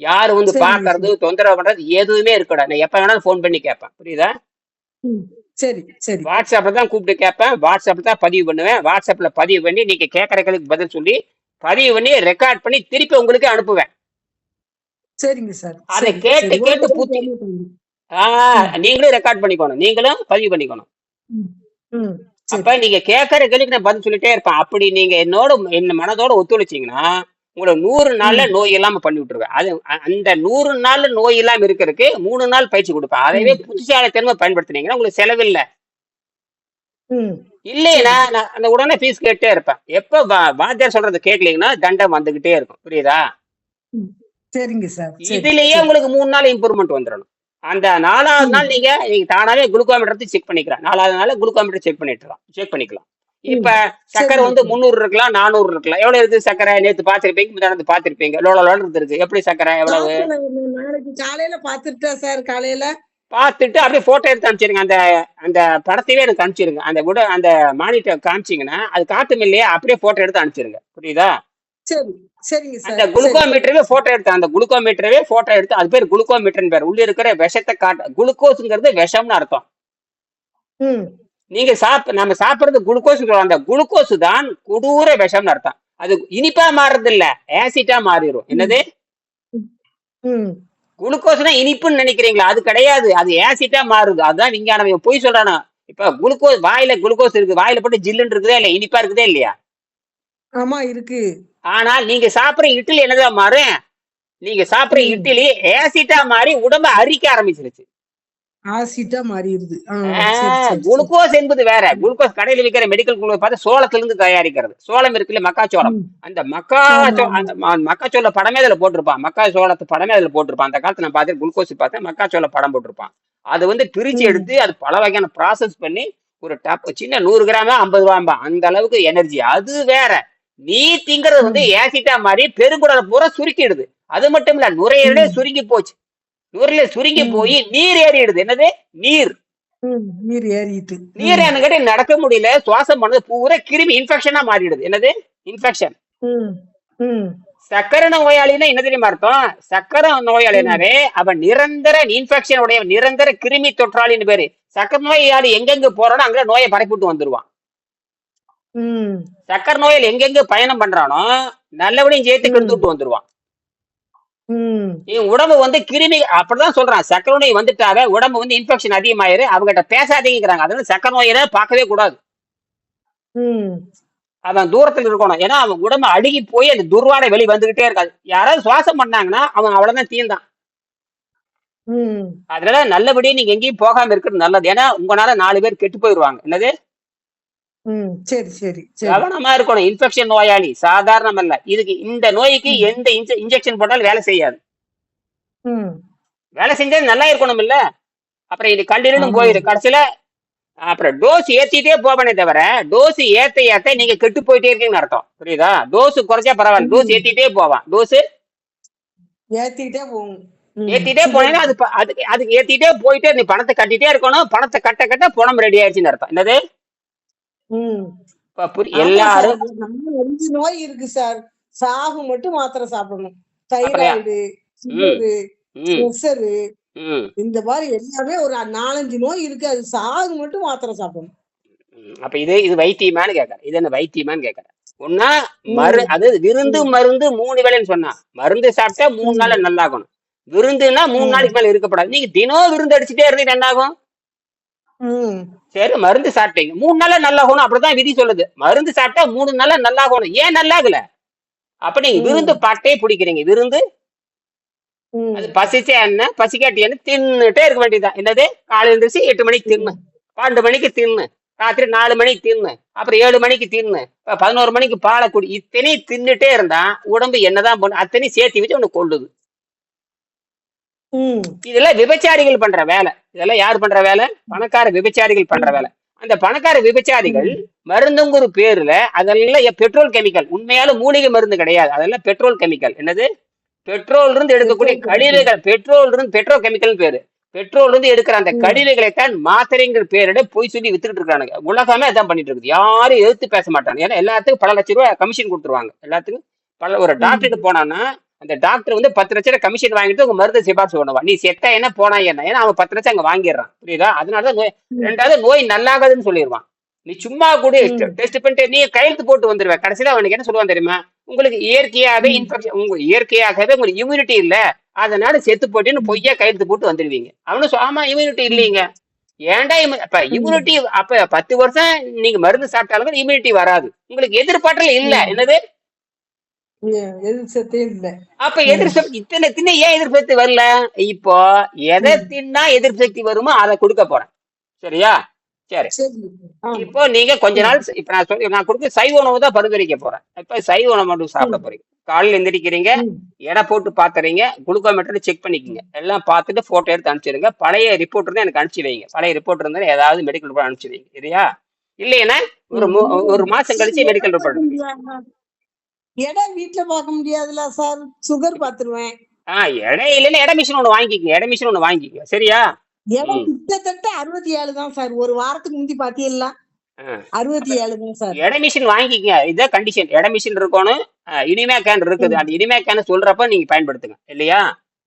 யாரும் வந்து சரிங்க பார்க்கறது, சார். தொந்தரவு பண்றது எதுவுமே இருக்கக்கூடாது. நான் எப்ப வேணாலும் ஃபோன் பண்ணி கேட்பேன். புரியுதா? ம். சரி, சரி. வாட்ஸ்அப்ல தான் கூப்பிட்டு கேட்பேன். வாட்ஸ்அப்ல தான் பதிவு பண்ணுவேன். வாட்ஸ்அப்ல பதிவு பண்ணி நீங்க கேட்கற கேள்விக்கு பதில் சொல்லி பதிவு பண்ணி ரெக்கார்ட் பண்ணி திருப்பி உங்களுக்கு அனுப்புவேன். சரிங்க சார். அதை சரி, கேட்டு சரி. ஒரு கேட்டு தடவை புத்தி பேமெண்ட் பண்ணணும். ஆ ம், நீங்களும் ரெக்கார்ட் பண்ணிக்கணும். நீங்களும் பதிவு பண்ணிக்கணும். ம், ம். சரி. அப்ப நீங்க கேட்கற கேள்விக்கு நான் பதில் சொல்லிட்டே இருப்பேன். அப்படி நீங்க என் மனதோட ஒத்துழைச்சீங்கன்னா, உங்கள 100 நாள்ல ம், நோய் இல்லாம பண்ணி விட்டுருவேன். அந்த 100 நாள்ல நோய் இல்லாம இருக்கறதுக்கு 3 நாள் பயிற்சி குடுப்பேன். அதையே ம், புத்திசாலித்தனமா பயன்படுத்துனீங்கன்னா உங்களுக்கு செலவில்ல. ம். இல்லைன்னா சரி. நான் அந்த உடனே ஃபீஸ் கேட்டே இருப்பேன். எப்ப வாத்தியார் சொல்றத கேட்கலீங்கன்னா தண்டம் வந்துகிட்டே இருக்கும். புரியுதா? ம். சரிங்க சார். சரி, இதுலயே சரி. உங்களுக்கு 3 நாள் இம்ப்ரூவ்மெண்ட் வந்துரணும். அந்த 4வது நாள் ம், நீங்க தானாவே குளுக்கோமீட்டர் எடுத்து செக் பண்ணிக்கலாம். 4வது நாள் குளுக்கோமீட்டர் செக் பண்ணிக்கலாம். இப்ப ம். சர்க்கரை சரிங்க வந்து சார். 300 இருக்கலாம், 400 இருக்கலாம். எவ்வளவு இருக்கு சர்க்கரை? நேத்து பார்த்திருப்பீங்க, முந்தானத்து பார்த்திருப்பீங்க. லோல லோன்னு இருக்கு. எப்படி சர்க்கரை எவ்வளவு? பாக்குறேன். நாளைக்கு காலையில பாத்துட்டேன் சார் காலையில. பார்த்துட்டு அப்படியே போட்டோ எடுத்து அனுப்பிச்சிருங்க. அந்த அந்த படத்தையே எனக்கு அனுப்பிச்சிருங்க. அந்த மானிட்டர் காமிச்சீங்கன்னா, அது காட்டும் இல்லையா? அப்படியே போட்டோ எடுத்து அனுப்பிச்சிருங்க. புரியுதா? சரி, சரிங்க அந்த சார். சரி. குளுக்கோமீட்டரவே போட்டோ எடுத்து அது பேர் குளுக்கோமீட்டர்னு பேர். உள்ள இருக்கிற விஷத்தை குளுக்கோஸ்ங்கிறது விஷம்னு அர்த்தம். ம், நம்ம சாப்பிடுறது குளுக்கோஸ் அந்த குளுக்கோஸ் தான் கொடூர விஷம்னு அர்த்தம். அது இனிப்பா மாறுறது இல்ல, ஆசிட்டா மாறிடும். ம், என்னது? ம், ம். குளுக்கோஸ்னா இனிப்புன்னு நினைக்கிறீங்களா? அது கிடையாது. அது ஆசிட்டா மாறுது. அதுதான் விஞ்ஞானம். இவன் பொய் சொல்றானா? இப்ப வாயில குளுக்கோஸ் இருக்கு. வாயில போட்டு ஜில்லுன்னு இருக்குதா இல்ல இனிப்பா இருக்குதா இல்லையா? ஆமா இருக்கு. ஆனால் நீங்க சாப்பிடுற இட்லி என்னதான் மாறும்? நீங்க சாப்பிடுற ம். இட்லி ஆசிட்டா மாறி உடம்ப அரிக்க ஆரம்பிச்சிருச்சு. ஆசிட்டா மாறிடுது. சரி, சரி, சரி. குளுக்கோஸ் என்பது வேற. ம், குளுக்கோஸ் கடையில விக்கிற மெடிக்கல் குளுக்கோஸ் பார்த்தா சோளத்துல இருந்து தயாரிக்கிறது. சோளம் இருக்குல்ல, மக்காச்சோளம். ம். அந்த ஆமா, ஆமா. மக்காச்சோள படமே அதுல போட்டிருப்பான். மக்காச்சோளத்து படமே அதுல போட்டிருப்பான். அந்த காலத்துல நான் பார்த்தேன், குளுக்கோஸ் பார்த்தேன், மக்காச்சோள படம் போட்டிருப்பான். அது வந்து பிரிச்சு ம், எடுத்து அது பல வகையான ப்ராசஸ் பண்ணி ஒரு சின்ன 100 கிராமா 50 ரூபாம்பா அந்த அளவுக்கு எனர்ஜி. அது வேற. நீ திங்கிறது வந்து ம், ஏசிட்டா மாதிரி பெருங்குடலை பூரா சுருக்கிடுது. அது மட்டும் இல்ல, நுரையீரலே ம், சுருங்கி போச்சு. நுரையீரல் சுருங்கி ம், போய் நீர் ஏறிடுது. என்னது? நீர். ம். நீர் ஏறிட்டு. நீர் ம், எனக்கிட்ட நடக்க முடியல. சுவாசம் பண்ணது பூரா கிருமி இன்ஃபெக்ஷனா மாறிடுது. என்னது? இன்ஃபெக்ஷன். ம், ம், சக்கரை நோயாளின்னா என்ன தெரியுமா அர்த்தம்? சக்கரை ம், நோயாளினாவே அவன் நிரந்தர இன்ஃபெக்ஷன் உடைய நிரந்தர கிருமி தொற்றாளின்னு பேரு. சக்கரை நோயாளி எங்கெங்க போறானோ அங்க நோயை பரப்பிட்டு வந்துருவான். ம், சக்கரை நோயாளி எங்கெங்க பயணம் பண்றானோ நல்லபடியும் சேர்த்து கெடுத்து ம், விட்டு வந்துருவான். ம், என் உடம்பு வந்து கிருமி அப்படிதான் சொல்றான். சக்கரை நோய் வந்துட்டாவே உடம்பு வந்து இன்ஃபெக்ஷன் அதிகமாயிரு. அவங்ககிட்ட பேசாதீங்கிறாங்க. அதனால சக்கரை நோயில பார்க்கவே கூடாது. ம், அவன் தூரத்துல இருக்கணும். ஏன்னா அவன் உடம்பு அழுகி போய் அந்த துர்வாடை வெளி வந்துகிட்டே இருக்காது. யாராவது சுவாசம் பண்ணாங்கன்னா அவன் அவ்வளவுதான் தீர்ந்தான். ம். அதனால நல்லபடியா நீங்க எங்கேயும் போகாம இருக்கிறது நல்லது. ஏன்னா உங்களால 4 பேர் கெட்டு போயிருவாங்க. என்னது? ம். சரி, சரி, சரி. கவனமா இருக்கணும். இன்ஃபெக்ஷன் நோயாளி சாதாரணம் அல்ல. இந்த நோய்க்கு ம், எந்த இன்ஜெக்ஷன் போட்டாலும் வேலை செய்யாது. ம். வேலை செஞ்சா நல்லா இருக்கணும் இல்ல? அப்புறம் இது கண்டினியூ ஆமா. போயிரு. கடைசியில அப்புறம் டோஸ் ஏத்திட்டே போவனே தவிர, டோஸ் ஏத்த ஏத்த நீங்க கெட்டு போயிட்டே இருக்கீங்கன்னு அர்த்தம். புரியுதா? டோஸ் குறைச்சா பரவாயில்ல. டோஸ் ம். ஏத்திட்டே போவான். ஏத்திக்கிட்டே போகும். ம். ஏத்திட்டே சுகர். போனீங்கன்னா அதுக்கு ஏத்திட்டே போயிட்டே நீ பணத்தை கட்டிட்டே இருக்கணும். பணத்தை கட்ட கட்ட பணம் ரெடி ஆயிடுச்சுன்னு அர்த்தம். என்னது? ம். இப்ப ஆமா சார். எல்லாரும் நம்ம 5 நோய் இருக்கு சார். சாகு மட்டும் மாத்திரை சாப்பிடணும். அப்படியா? தைராய்டு, ம் சுகரு, ம் பிரஷரு ம் இந்த மாதிரி எல்லாமே ஒரு 4, 5 நோய் இருக்கு. அது சாகு மட்டும் மாத்திரை சாப்பிடணும். அப்ப இது இது வைத்தியமான்னு கேட்கறேன். இது என்ன வைத்தியமான்னு கேட்கறேன். ஒன்னா ம். அது விருந்து ம். மருந்து 3 வேளைன்னு சொன்னா மருந்து சாப்பிட்டா 3 ம். நாள்ல நல்லாகணும். விருந்துன்னா 3 ம். நாளைக்கு மேல இருக்கப்படாது. நீங்க தினம் விருந்து அடிச்சுட்டே இருந்தீங்க என்ன ஆகும்? ம். சரி மருந்து சாப்பிட்டீங்க 3 நாள்ல நல்லாகணும் அப்படிதான் விதி சொல்லுது. மருந்து சாப்பிட்டா 3 நாள்ல நல்லாகணும். ஏன் நல்லாகல? அப்ப நீங்க விருந்து ம். பாட்டே பிடிக்கிறீங்க. விருந்து அது ம். பசிச்சா என்ன பசிக்காட்டி என்ன தின்னுட்டே இருக்க வேண்டியதுதான். என்னது காலையில எழுந்திரிச்சு 8 மணிக்கு தின்னு, ம். 12 மணிக்கு தின்னு, ராத்திரி 4 மணிக்கு தின்னு, அப்புறம் 7 மணிக்கு தின்னு, 11 மணிக்கு பாலை குடி. இத்தனையும் தின்னுட்டே இருந்தா உடம்பு என்னதான் பண்ணும்? அத்தனையும் சேர்த்து வச்சு உன்னை கொள்ளுது. ம். இதெல்லாம் விபச்சாரிகள் பண்ற வேலை. இதெல்லாம் யார் பண்ற வேலை? பணக்கார விபச்சாரிகள் பண்ற வேலை. அந்த பணக்கார விபச்சாரிகள் ம். மருந்துங்கிற பேர்ல அதெல்லாம் பெட்ரோல் கெமிக்கல். உண்மையால மூலிகை மருந்து கிடையாது. அதெல்லாம் பெட்ரோல் கெமிக்கல். என்னது? பெட்ரோல் இருந்து எடுக்கக்கூடிய பெட்ரோல் கெமிக்கல். கழிவுகள். பெட்ரோல் இருந்து பெட்ரோ கெமிக்கல் பேரு. பெட்ரோல் இருந்து எடுக்கிற அந்த ம். கழிவுகளைத்தான் மாத்திரைங்கிற பேரிட பொய் சொல்லி வித்துக்கிட்டு இருக்கானுங்க. உலகமே அதான் பண்ணிட்டு இருக்குது. யாரும் எதிர்த்து பேச மாட்டாங்க. ஏன்னா எல்லாத்துக்கும் பல லட்சம் ரூபாய் கமிஷன் கொடுத்துருவாங்க. எல்லாத்துக்கும் ஒரு ம். டாக்டருக்கு போனான்னா அந்த டாக்டர் வந்து 10 லட்சம் ரூபாய் கமிஷன் வாங்கிட்டு உங்க மருந்து சிபாரிசு பண்ணுவான். நீ செத்தா என்ன போனா என்ன? ஏன்னா அவன் 10 லட்சம் அங்க வாங்கிடுறான். புரியுதா? அதனாலதான் நோய். ம். ரெண்டாவது நோய் நல்லாகாதுன்னு சொல்லிடுவான். நீ சும்மா கூட ம். டெஸ்ட் பண்ணிட்டு நீ கையெழுத்து போட்டு வந்துருவ. கடைசியில அவனுக்கு என்ன சொல்லுவான் தெரியுமா? உங்களுக்கு இயற்கையாவே ம். இன்ஃபெக்ஷன், இயற்கையாகவே உங்களுக்கு இம்யூனிட்டி இல்ல, அதனால செத்து போட்டேன்னு ம். பொய்யா கையெழுத்து போட்டு வந்துருவீங்க. அவனு ஆமா இம்யூனிட்டி இல்லைங்க. ஏன்டா அப்ப ம். இம்யூனிட்டி அப்ப 10 வருஷம் நீங்க மருந்து சாப்பிட்டாலும் இம்யூனிட்டி வராது. உங்களுக்கு எதிர்பார்த்தல இல்ல. ம். என்னது? எதிர் சத்தே இல்ல. அப்ப ம். எதிர் சக்தி இத்தனை தின்ன ஏன் எதிர்ப்பு சக்தி வரல? இப்போ எதை ம். தின்னா எதிர்ப்பு சக்தி வருமோ அதை கொடுக்க போறேன். சரியா? சரி. சரி. ஆ. இப்போ நீங்க கொஞ்ச ம். நாள் இப்ப நான் கொடுக்க சைவ உணவு தான் பரிந்துரைக்க போறேன். இப்ப சைவ உணவு மட்டும் சாப்பிட ம். போறீங்க. காலையில எந்திரிக்கிறீங்க, ம். எடை போட்டு பாத்துறீங்க, குளுக்கோமீட்டர் செக் பண்ணிக்கங்க. எல்லாம் பார்த்துட்டு போட்டோ எடுத்து அனுப்பிச்சிடுங்க. பழைய ரிப்போர்ட் இருந்தா எனக்கு அனுப்பிச்சு வைங்க. பழைய ரிப்போர்ட் இருந்தா ஏதாவது மெடிக்கல் ரிப்போர்ட் அனுப்பிச்சு வைங்க. சரியா? இல்லைன்னா ஒரு ஒரு மாசம் கழிச்சு மெடிக்கல் ரிப்போர்ட் எடுங்க. எடை வீட்டுல பார்க்க முடியாதுல்ல சார். சுகர் பாத்துருவேன். எடை இல்லைன்னா எடை மிஷின் ஒண்ணு வாங்கிக்கங்க. எடை மிஷின் ஒண்ணு வாங்கிக்கங்க. சரியா? எடை ம். கிட்டத்தட்ட 67 தான் சார். ஒரு வாரத்துக்கு முந்தி பாத்தீங்களா? ஆ. 67 தான் சார். எடை மிஷின் வாங்கிக்கங்க. இதுதான் கண்டிஷன். எடை மிஷின் இருக்கணும். இனிமே கேன் இருக்குது. ம். அந்த இனிமே கேன் சொல்றப்ப நீங்க பயன்படுத்துங்க. இல்லையா?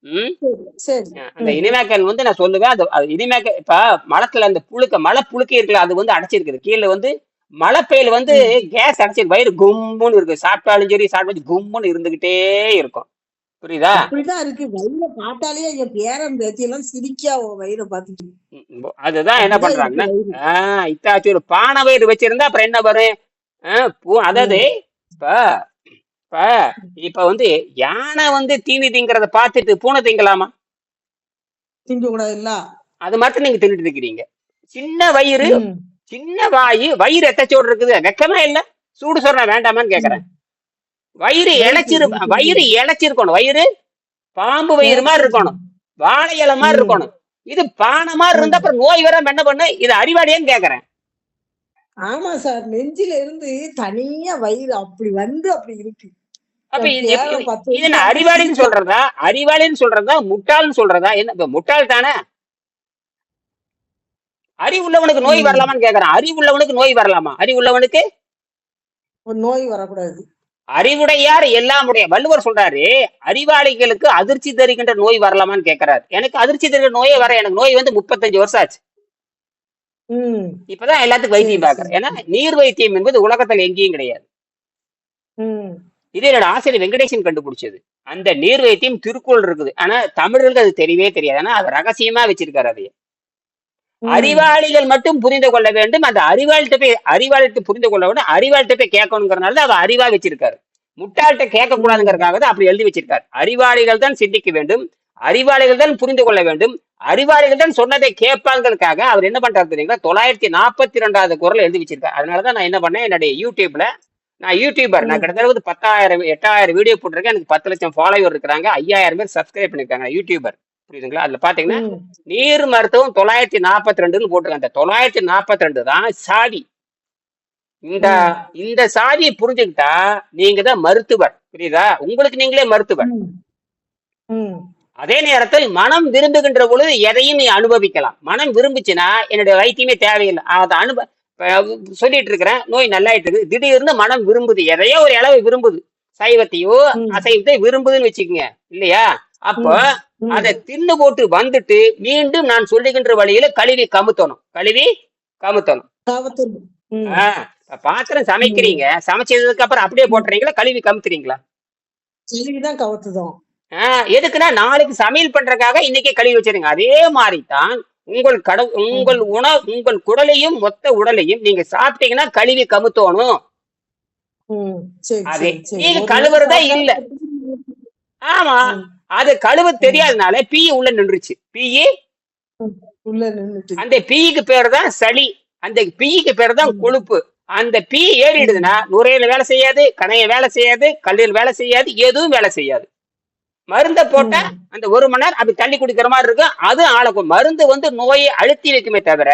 ம். சரி. சரி. அந்த ம். இனிமேக்கன் வந்து நான் சொல்லுவேன். அது இனிமேக்க இப்ப மலத்துல அந்த மலை புழுக்கை இருக்குல்ல, அது வந்து அடைச்சிருக்குது. கீழ வந்து மலைப்பையில வந்து ம். கேஸ் அடைச்சிருக்கு. வயிறு கும்முன்னு இருக்கு. சாப்பிட்டாலும் சரி, சாப்பிட்டு கும்முன்னு இருந்துகிட்டே இருக்கும். புரியுதா? அப்படிதான் இருக்கு. வயிற பார்த்தாலே என் பேரன் பேத்தி எல்லாம் சிரிக்கா வயிற பாத்துட்டு. அதுதான் என்ன அப்படிதான் இருக்கு பண்றாங்கன்னா, வயிறு. இத்தாச்சும் ஒரு பானை வயிறு வச்சிருந்தா அப்புறம் என்ன வரும்? அதாவது ம். இப்ப இப்ப இப்ப வந்து யானை வந்து தீனி திங்கிறத பார்த்துட்டு பூனை திங்கலாமா? திங்க கூடாதுல்ல. அது மட்டும் நீங்க தின்னுட்டு இருக்கிறீங்க. சின்ன வயிறு, ம். சின்ன வயிறு எத்தச்சோடு இருக்குது. வெக்கமா இல்ல? சூடு சொன்ன வேண்டாமான்னு கேக்குறேன். ம். வயிறு இருக்கு, இருக்கு, வயிறு இருக்கு. இழைச்சிருக்கணும். வயிறு பாம்பு வயிறு மாதிரி இருக்கணும். இழைச்சிருக்கு. வாழை இலை மாதிரி ம். இருக்கணும். இது பானை மாதிரி இருந்தா ம். அப்புறம் நோய் வராம என்ன பண்ணு? இது அறிவாளியான்னு கேக்குறேன். ஆமா சார். நெஞ்சில இருந்து தனியா வயிறு அப்படி வந்து அப்படி இருக்கு. அப்ப என் பேரன் 10 இது என்ன வயசுல வந்து அறிவாளின்னு சிரிக்கான். சொல்றதா? அறிவாளின்னு சொல்றதா? முட்டாள்னு சொல்றதா? என்ன இப்ப முட்டாள் தானே? அறிவுள்ளவனுக்கு நோய் ம். வரலாமான்னு கேக்குறேன். அறிவுள்ளவனுக்கு நோய் வரலாமா? அறிவுள்ளவனுக்கு ஒரு நோய் வரக்கூடாது. அறிவுடையார் எல்லாம் உடைய. வள்ளுவர் சொல்றாரு, அறிவாளிகளுக்கு அதிர்ச்சி தருகின்ற நோய் வரலாமான்னு கேட்கிறாரு. எனக்கு அதிர்ச்சி தருகின்ற நோயே வர. எனக்கு நோய் வந்து 35 வருஷம் ஆச்சு. ம். இப்பதான் எல்லாத்துக்கும் வைத்தியம் சரி, பாக்குறேன். சரி. ஏன்னா நீர் வைத்தியம் என்பது உலகத்துல எங்கேயும் கிடையாது. ம். இது என்னோட ஆசிரியர் வெங்கடேசன் கண்டுபிடிச்சது. அந்த நீர் வைத்தியம் திருக்குறள் இருக்குது. ஆனா தமிழர்களுக்கு அது தெரியவே தெரியாது. ஆனா அது ரகசியமா வச்சிருக்காரு. அதை ம். அறிவாளிகள் மட்டும் புரிந்து கொள்ள வேண்டும். அந்த அறிவாளிட்டு புரிந்து கொள்ள வேண்டும். அறிவாளிட்ட போய் கேட்கணுங்கிறனால தான் அவர் அறிவா வச்சிருக்காரு. முட்டாள்கிட்ட கேட்க ம். கூடாதுங்கிறதுக்காக தான் அப்படி எழுதி வச்சிருக்காரு. அறிவாளிகள் தான் சிந்திக்க வேண்டும். அறிவாளிகள் தான் புரிந்து கொள்ள வேண்டும். அறிவாளிகள் தான் சொன்னதை கேட்பாங்கிறதுக்காக அவர் என்ன பண்றாரு தெரியுங்களா? 942வது குறள் எழுதி வச்சிருக்காரு. அதனாலதான் நான் என்ன பண்ணேன், என்னுடைய யூடியூப்ல நான் யூடியூபர். நான் ம். கிட்டத்தட்ட வந்து 10,000 8,000 வீடியோ போட்டிருக்கேன். எனக்கு 10 லட்சம் ஃபாலோவர் இருக்கிறாங்க. 5,000 பேர் சப்ஸ்கிரைப் பண்ணிருக்காங்க. யூடியூபர். புரியுதுங்களா? அதுல பாத்தீங்கன்னா ம். நீர் மருத்துவம் 942ன்னு போட்டிருக்காங்க. அந்த 942 தான் சாவி. இந்த ம். இந்த சாவியை புரிஞ்சுக்கிட்டா நீங்க தான் மருத்துவர். புரியுதா? உங்களுக்கு நீங்களே மருத்துவர். ம். ம். அதே நேரத்தில் மனம் விரும்புகின்ற பொழுது எதையும் நீ அனுபவிக்கலாம். மனம் விரும்புச்சுன்னா என்னுடைய வைத்தியமே தேவையில்லை. அதை சொல்லிட்டு இருக்கிறேன். நோய் நல்லாயிட்டு இருக்கு. திடீர்னு மனம் விரும்புது. எதையோ ஒரு இளவை விரும்புது. சைவத்தையோ ம், அசைவத்தை விரும்புதுன்னு வச்சுக்கோங்க இல்லையா? அப்போ ம், ம். அதை தின்னு போட்டு வந்துட்டு மீண்டும் நான் சொல்லுகின்ற வழியில கழுவி கமுத்தணும். கழுவி கமுத்தணும். காவத்தூர். ம், ஆஹ் பாத்திரம் ம். சமைக்கிறீங்க, சமைச்சதுக்கு அப்புறம் அப்படியே ம். போட்டுறீங்களா, கழுவி கமுத்துறீங்களா? கழுவிதான் கவுத்துதோம். எதுக்குன்னா நாளைக்கு சமையல் பண்றதுக்காக இன்னைக்கே கழுவி வச்சிருங்க. அதே மாதிரிதான் ம், உங்கள் குடலையும் மொத்த உடலையும் நீங்க சாப்பிட்டீங்கன்னா கழுவி கமுத்தணும். ம். சரி, அதே சரி, சரி. நீங்க ஒரு நாள் கழுவுறதா சாப்பிட்டா இல்ல. ஆமா, ம், அது கழுவ ம், தெரியாதனால பீ உள்ள நின்றுச்சு. பீ, ம். உள்ள நின்னுட்டு. அந்த பீக்கு பேர் தான் சளி. அந்த பீக்கு பேர் தான் ம், கொழுப்பு. அந்த பீ ஏறிடுதுன்னா ம், நுரையீரல் வேலை செய்யாது, கணைய வேலை செய்யாது, கல்லீரல் வேலை செய்யாது, எதுவும் வேலை செய்யாது. மருந்த போட்டா ம், அந்த 1 மணி நேரம் அப்படி தள்ளி குடிக்கிற மாதிரி இருக்கும். அது ஆளக்கும். மருந்து வந்து நோயை அழுத்தி வைக்குமே தவிர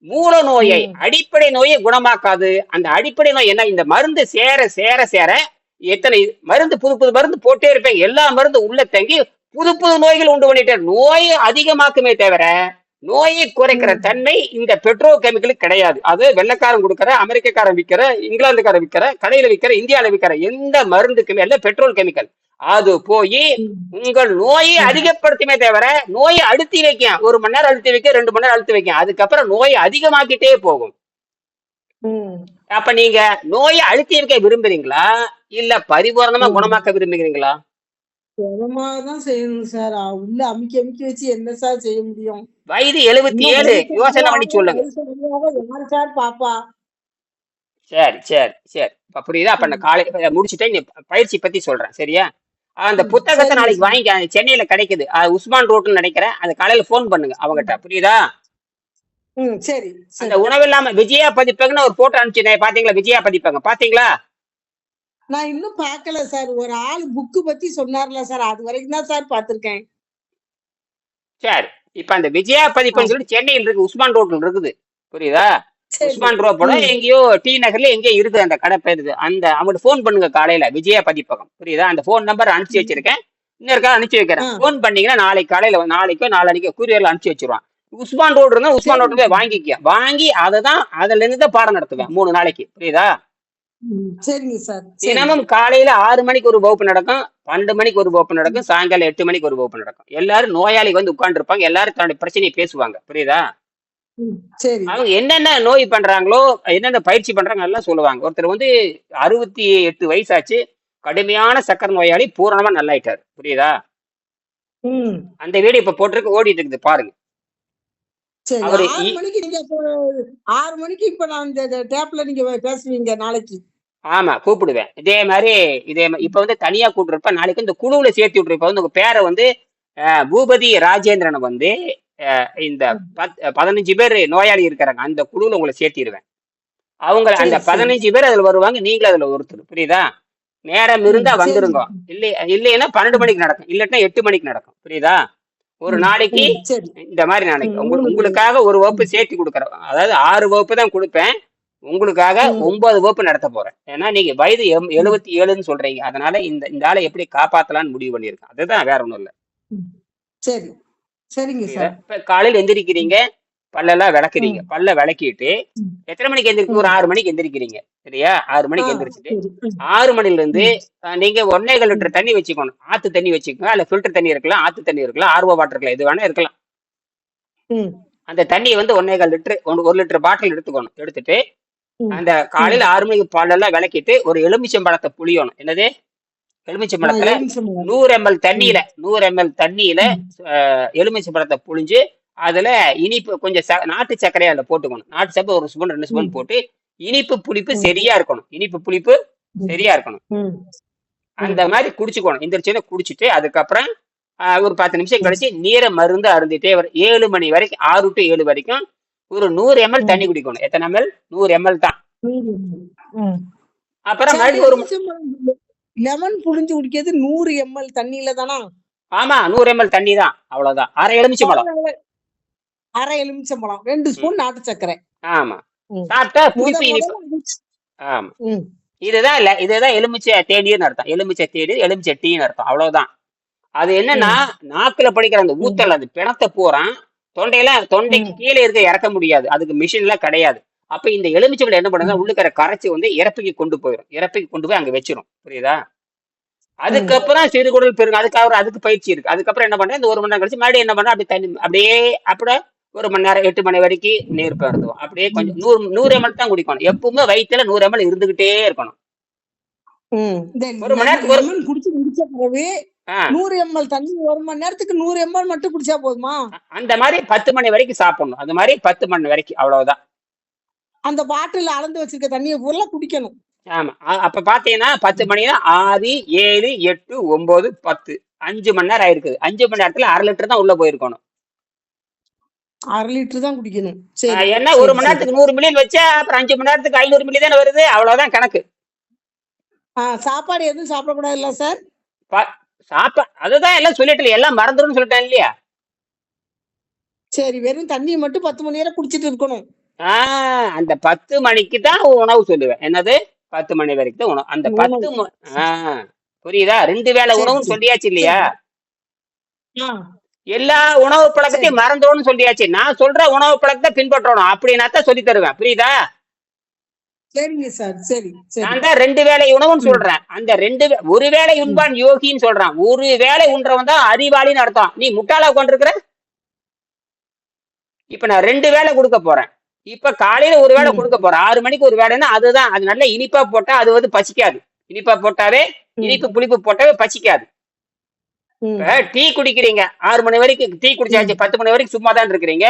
மூல நோயை, ம், அடிப்படை நோயை குணமாக்காது. அந்த அடிப்படை நோய் என்ன, இந்த மருந்து சேர சேர சேர எத்தனை மருந்து, புது புது மருந்து போட்டே இருப்பேன். எல்லா மருந்து உள்ள தங்கி புது புது நோய்கள் உண்டு பண்ணிட்டே நோயை அதிகமாக்குமே தவிர நோயை குறைக்கிற ம், தன்மை இந்த பெட்ரோ கெமிக்கலுக்கு கிடையாது. அது வெள்ளைக்காரன் கொடுக்கிற, அமெரிக்கக்காரன் விற்கிற, இங்கிலாந்துக்காரன் விற்கிற, கடையில விற்கிற, இந்தியாவில விற்கிற எந்த மருந்துக்குமே எல்லாம் பெட்ரோல் கெமிக்கல். அது போய் ம், உங்கள் நோயை ம், அதிகப்படுத்துமே தவிர நோயை அழுத்தி வைக்கும். 1 மணி நேரம் அழுத்தி வைக்க, 2 மணி நேரம் அழுத்தி வைக்கும். அதுக்கப்புறம் நோயை அதிகமாக்கிட்டே போகும். ம், அப்ப நீங்க நோயை அழுத்தி வைக்க விரும்புறீங்களா, இல்ல பரிபூரணமா ம். குணமாக்க விரும்புகிறீங்களா? சுகமாதான் செய்யணும் சார். உள்ள அமுக்கி அமுக்கி வச்சு என்ன சார் செய்ய முடியும்? வயது இன்னும் 77. யோசனை பண்ணி சொல்லுங்க. வயசு வரையாக யார் சார் பாப்பா? சரி, சரி, சரி. இப்ப புரியுதா? அப்ப நான் ம், காலை முடிச்சுட்டேன். நீ பயிற்சி பத்தி சொல்றேன். சரியா? அந்த ம். புத்தகத்தை சரிங்க நாளைக்கு சார். வாங்கிக்க. சென்னையில கிடைக்குது. உஸ்மான் ரோட்னு நினைக்கிறேன். அது காலையில ஃபோன் பண்ணுங்க அவங்கட்ட. ம், புரியுதா? ம். சரி, அந்த சரி. உணவில்லாம விஜயா பதிப்பகம்னு ஒரு போட்டோ அனுப்பிச்சிருந்தேன். பாத்தீங்களா? விஜயா பதிப்பகம் பாத்தீங்களா? நான் இன்னும் பார்க்கல சார். ஒரு ஆள் புக்கு பத்தி சொன்னார்ல சார். அது வரைக்கும் தான் சார் பார்த்துருக்கேன். சரி. இப்ப அந்த விஜயா ஆ, பதிப்பகம்னு சொல்லிட்டு சென்னையில் இருக்கு. உஸ்மான் ரோட்ல இருக்குது. புரியுதா? சரி. உஸ்மான் ரோட் போட ம், எங்கேயோ டி நகர்ல எங்கேயோ இருக்குது அந்த கடை பேரு. அந்த அவங்களுக்கு ஃபோன் பண்ணுங்க காலையில. விஜயா பதிப்பகம். புரியுதா? அந்த ஃபோன் நம்பர் அனுப்பிச்சு ம். வச்சிருக்கேன். இன்னொருக்கா அனுப்பிச்சு ஆ, வைக்கிறேன். ஃபோன் பண்ணீங்கன்னா நாளைக்கு காலையில நாளைக்கோ நாளான்னைக்கோ கூரியர்ல அனுப்பிச்சு வச்சிருவான். உஸ்மான் ரோடு இருந்தா உஸ்மான் ரோட்ல சரிங்க போய் சார். வாங்கிக்க. வாங்கி தான் அதுல இருந்து தான் பாடம் நடத்துவேன் 3 நாளைக்கு. புரியுதா? ம். சரிங்க சார். சரி. தினமும் காலையில 6 மணிக்கு ஒரு வகுப்பு நடக்கும். 12 மணிக்கு ஒரு வகுப்பு நடக்கும். சாயங்காலம் 8 மணிக்கு ஒரு வகுப்பு நடக்கும். எல்லாரும் நோயாளி வந்து உட்கார்ந்து இருப்பாங்க. எல்லாரும் தன்னுடைய பிரச்சனையை பேசுவாங்க. புரியுதா? ம். சரி. அவங்க என்னென்ன நோய் பண்றாங்களோ, என்னென்ன பயிற்சி பண்றாங்க எல்லாம் சொல்லுவாங்க. ஒருத்தர் வந்து 68 வயசாச்சு. கடுமையான சர்க்கரை நோயாளி பூரணமா நல்லாயிட்டாரு. புரியுதா? ம். அந்த வீடியோ இப்ப போட்டிருக்கு, ஓடிட்டு இருக்குது பாருங்க. சரி. அவரு 6 மணிக்கு நீங்க இப்போ 6 மணிக்கு இப்ப நான் இந்த டேப்ல நீங்க பேசுவீங்க நாளைக்கு. ஆமா கூப்பிடுவேன். இப்ப வந்து தனியா கூப்பிட்டுருப்ப. நாளைக்கு இந்த குழுவுல சேர்த்து விட்டுரு. இப்ப வந்து உங்க பேரை வந்து பூபதி ராஜேந்திரனை வந்து இந்த ம். 15 பேர் நோயாளி இருக்கிறாங்க. அந்த குழுவுல உங்களை சேர்த்திருவேன். அவங்க அந்த சரி, சரி. 15 பேர் அதுல வருவாங்க. நீங்களும் அதுல ஒருத்தர். புரியுதா? நேரம் ம். இருந்தா சரிங்க. வந்துருங்க. இல்லைன்னா 12 ம். மணிக்கு நடக்கும். இல்லாட்டினா 8 மணிக்கு நடக்கும். புரியுதா? ஒரு ம். நாளைக்கு ம். சரி. இந்த மாதிரி நாளைக்கு 3 பேரு. உங்களுக்காக ஒரு வகுப்பு ம். சேர்த்து கொடுக்குறேன். அதாவது 6 வகுப்பு தான் கொடுப்பேன். உங்களுக்காக ம். 9 வகுப்பு நடத்த போறேன். ஏன்னா நீங்க வயது ம். 77ன்னு சொல்றீங்க. அதனால இந்த ஆளை எப்படி காப்பாத்தலாம்னு முடிவு பண்ணியிருக்கேன். அதுதான், வேற ஒண்ணும் இல்ல. ம். சரி. சரிங்க புரியுதா? சார். இப்ப காலையில எந்திரிக்கிறீங்க, பல்லெல்லாம் விளக்குறீங்க. ம். பல்ல விளக்கிட்டு ம். எத்தனை மணிக்கு எந்திரிக்க, ஒரு ம். 6 மணிக்கு எந்திரிக்கிறீங்க. சரியா? 6 ஆ, மணிக்கு எந்திரிச்சுட்டு சரி. ம். 6 மணில இருந்து ம். நீங்க 1.25 ம். லிட்டர் தண்ணி வச்சுக்கணும். ஆத்து தண்ணி வச்சுக்கோங்க. இல்ல ஃபில்டர் தண்ணி இருக்கலாம், ஆத்து தண்ணி இருக்கலாம், ஆர்ஓ வாட்டர் இருக்கலாம். எது வேணா இருக்கலாம். ம். அந்த தண்ணியை வந்து 1.25 லிட்டர் 1 லிட்டர் பாட்டில் எடுத்துக்கணும். எடுத்துட்டு ம். அந்த ம். காலையில 6 மணிக்கு பாலெல்லாம் விளக்கிட்டு ஒரு எலுமிச்சம்பழத்தை புளியணும். என்னது? எலுமிச்சம்பழத்துல எலுமிச்சம்பழம். 100 ml ம். தண்ணியில 100 ml தண்ணியில ம். எலுமிச்சம்பழத்தை புழிஞ்சு அதுல இனிப்பு கொஞ்சம் நாட்டு சர்க்கரையை அதுல போட்டுக்கணும். நாட்டு சர்க்கரை 1 ஸ்பூன் 2 ஸ்பூன் ம். போட்டு இனிப்பு புளிப்பு ம். சரியா இருக்கணும். இனிப்பு புளிப்பு ம். சரியா இருக்கணும். ம். ம். அந்த மாதிரி குடிச்சுக்கணும். எந்திரிச்சோட குடிச்சிட்டு அதுக்கப்புறம் ஒரு 10 நிமிஷம் ம். கழிச்சு நீரை மருந்து அருந்திட்டே 7 மணி வரைக்கும், 6 to 7 வரைக்கும் ஒரு 100 ml தண்ணி ம். குடிக்கணும். எத்தனை ml? 100 ml தான். ம். அப்புறம் சார் மறுபடியும் எலுமிச்சம்பழம் லெமன் புழிஞ்சு குடிக்கிறது 100 ml தண்ணியில தானா? ஆமா 100 ml தண்ணி தான். அவ்வளவுதான். அரை எலுமிச்சம்பழம். பரவால்ல. அரை எலுமிச்சம்பழம். 2 ம். ஸ்பூன் நாட்டு சர்க்கரை. ஆமா. ம். சாப்பிட்டா முத புளிப்பு இனிப்பு. முதல்ல ஆமா. ம். இதுதான் எலுமிச்சை தேநீர்னு அர்த்தம். எலுமிச்சை தேநீர், எலுமிச்சை டீன்னு அர்த்தம். அவ்வளவுதான். அது என்னன்னா ம். நாக்குல படிக்கிற அந்த ம். ஊத்தல், அது பிணத்தை பூரா தொண்டைக்கு ம். கீழே இருக்க இறக்க முடியாது. அதுக்கு மிஷின் எல்லாம் கிடையாது. அப்ப இந்த எலுமிச்சம்பழம் என்ன பண்ணுதுன்னா ம். உள்ளுக்கிற கரைச்சி வந்து இறப்பைக்கு கொண்டு போயிடும். இறப்பைக்கு கொண்டு போய் அங்க வச்சிரும். புரியுதா? ம் அதுக்கப்புறம் சிறுகுடல் பெருங்க அதுக்கு அதுக்கு பயிற்சி இருக்கு. அதுக்கப்புறம் என்ன பண்றேன், இந்த 1 மணி நேரம் கழிச்சு மறுபடியும் என்ன பண்றேன், அப்படியே தண்ணி அப்படியே அப்படியே 1 மணி நேரம் 8 மணி வரைக்கும் நீர் பருந்துவோம். அப்படியே கொஞ்சம் ம் 100 ml தான் குடிக்கணும். எப்பவுமே வயித்துல 100 ml இருந்துகிட்டே இருக்கணும். இந்த 1 மணி நேரத்துக்கு ஒரு லெமன் குடிச்சு முடிச்ச பிறகு ஆ 100 ml தண்ணி 1 மணி நேரத்துக்கு 100 ml மட்டும் குடிச்சா போதுமா? அந்த மாதிரி 10 மணி வரைக்கும் சாப்பிடணும். அந்த மாதிரி 10 மணி வரைக்கும் அவ்வளவுதான். அந்த பாட்டில்ல அளந்து வச்சிருக்க தண்ணிய பூரா குடிக்கணும். ஆமா. அப்ப பாத்தீங்கன்னா 10 மணினா 6, 7, 8, 9, 10 5 மணி நேரம் ஆயிருக்குது. 5 மணி நேரத்துல 1/2 லிட்டர் தான் உள்ள போயிருக்கணும். 1/2 லிட்டர் தான் குடிக்கணும். சரி, ஏன்னா 1 சரி, மணி சரி. நேரத்துக்கு 100 மில்லியன் வச்சா அப்புறம் 5 மணி நேரத்துக்கு 500 மில்லி தானே வருது. அவ்வளவுதான் கணக்கு. சாப்பாடு எதுவும் சாப்பிடக்கூடாதுல்ல சார்? அதுதான் எல்லாம் சொல்லிட்டேன். எல்லாம் மறந்துரும்னு சொல்லிட்டேன் இல்லையா? சரி, வெறும் தண்ணிய மட்டும் 10 மணி நேரம் குடிச்சிட்டு இருக்கணும். அந்த 10 மணிக்கு தான் உணவு சொல்லுவேன். என்னது 10 மணி வரைக்கும் தான் உணவு. அந்த 10 உணவு. புரியுதா? 2 வேளை சரி, உணவுன்னு சரி, சொல்லியாச்சு இல்லையா? ஆ, எல்லா உணவு சரி. பழக்கத்தையும் மறந்துடணும்னு சொல்லியாச்சு. நான் சொல்ற உணவு பழக்கத்தை பின்பற்றணும். அப்படின்னா தான் சொல்லி தருவேன். புரியுதா? சரிங்க சார். சரி, சரி. நான் தான் 2 வேளை உணவுன்னு ம், சொல்றேன். அந்த 2 ஒரு வேளை ம். உண்பான் யோகின்னு சொல்றான். ஒரு வேளை உண்றவன் தான் அறிவாளின்னு அர்த்தம். நீ முட்டாளா உட்காந்துருக்கிற. இப்ப நான் 2 வேளை கொடுக்க போறேன். இப்ப காலையில ஒரு வேளை ம், கொடுக்க போறேன். 6 மணிக்கு ஒரு வேளைன்னா அதுதான். அது நல்ல இனிப்பா போட்டா அது வந்து பசிக்காது. இனிப்பா போட்டாவே ம், இனிப்பு புளிப்பு போட்டாவே பசிக்காது. இப்ப ம், டீ குடிக்கிறீங்க. 6 மணி வரைக்கும் டீ குடிச்சாச்சு. ம். 10 மணி வரைக்கும் சும்மா தான் இருக்கிறீங்க.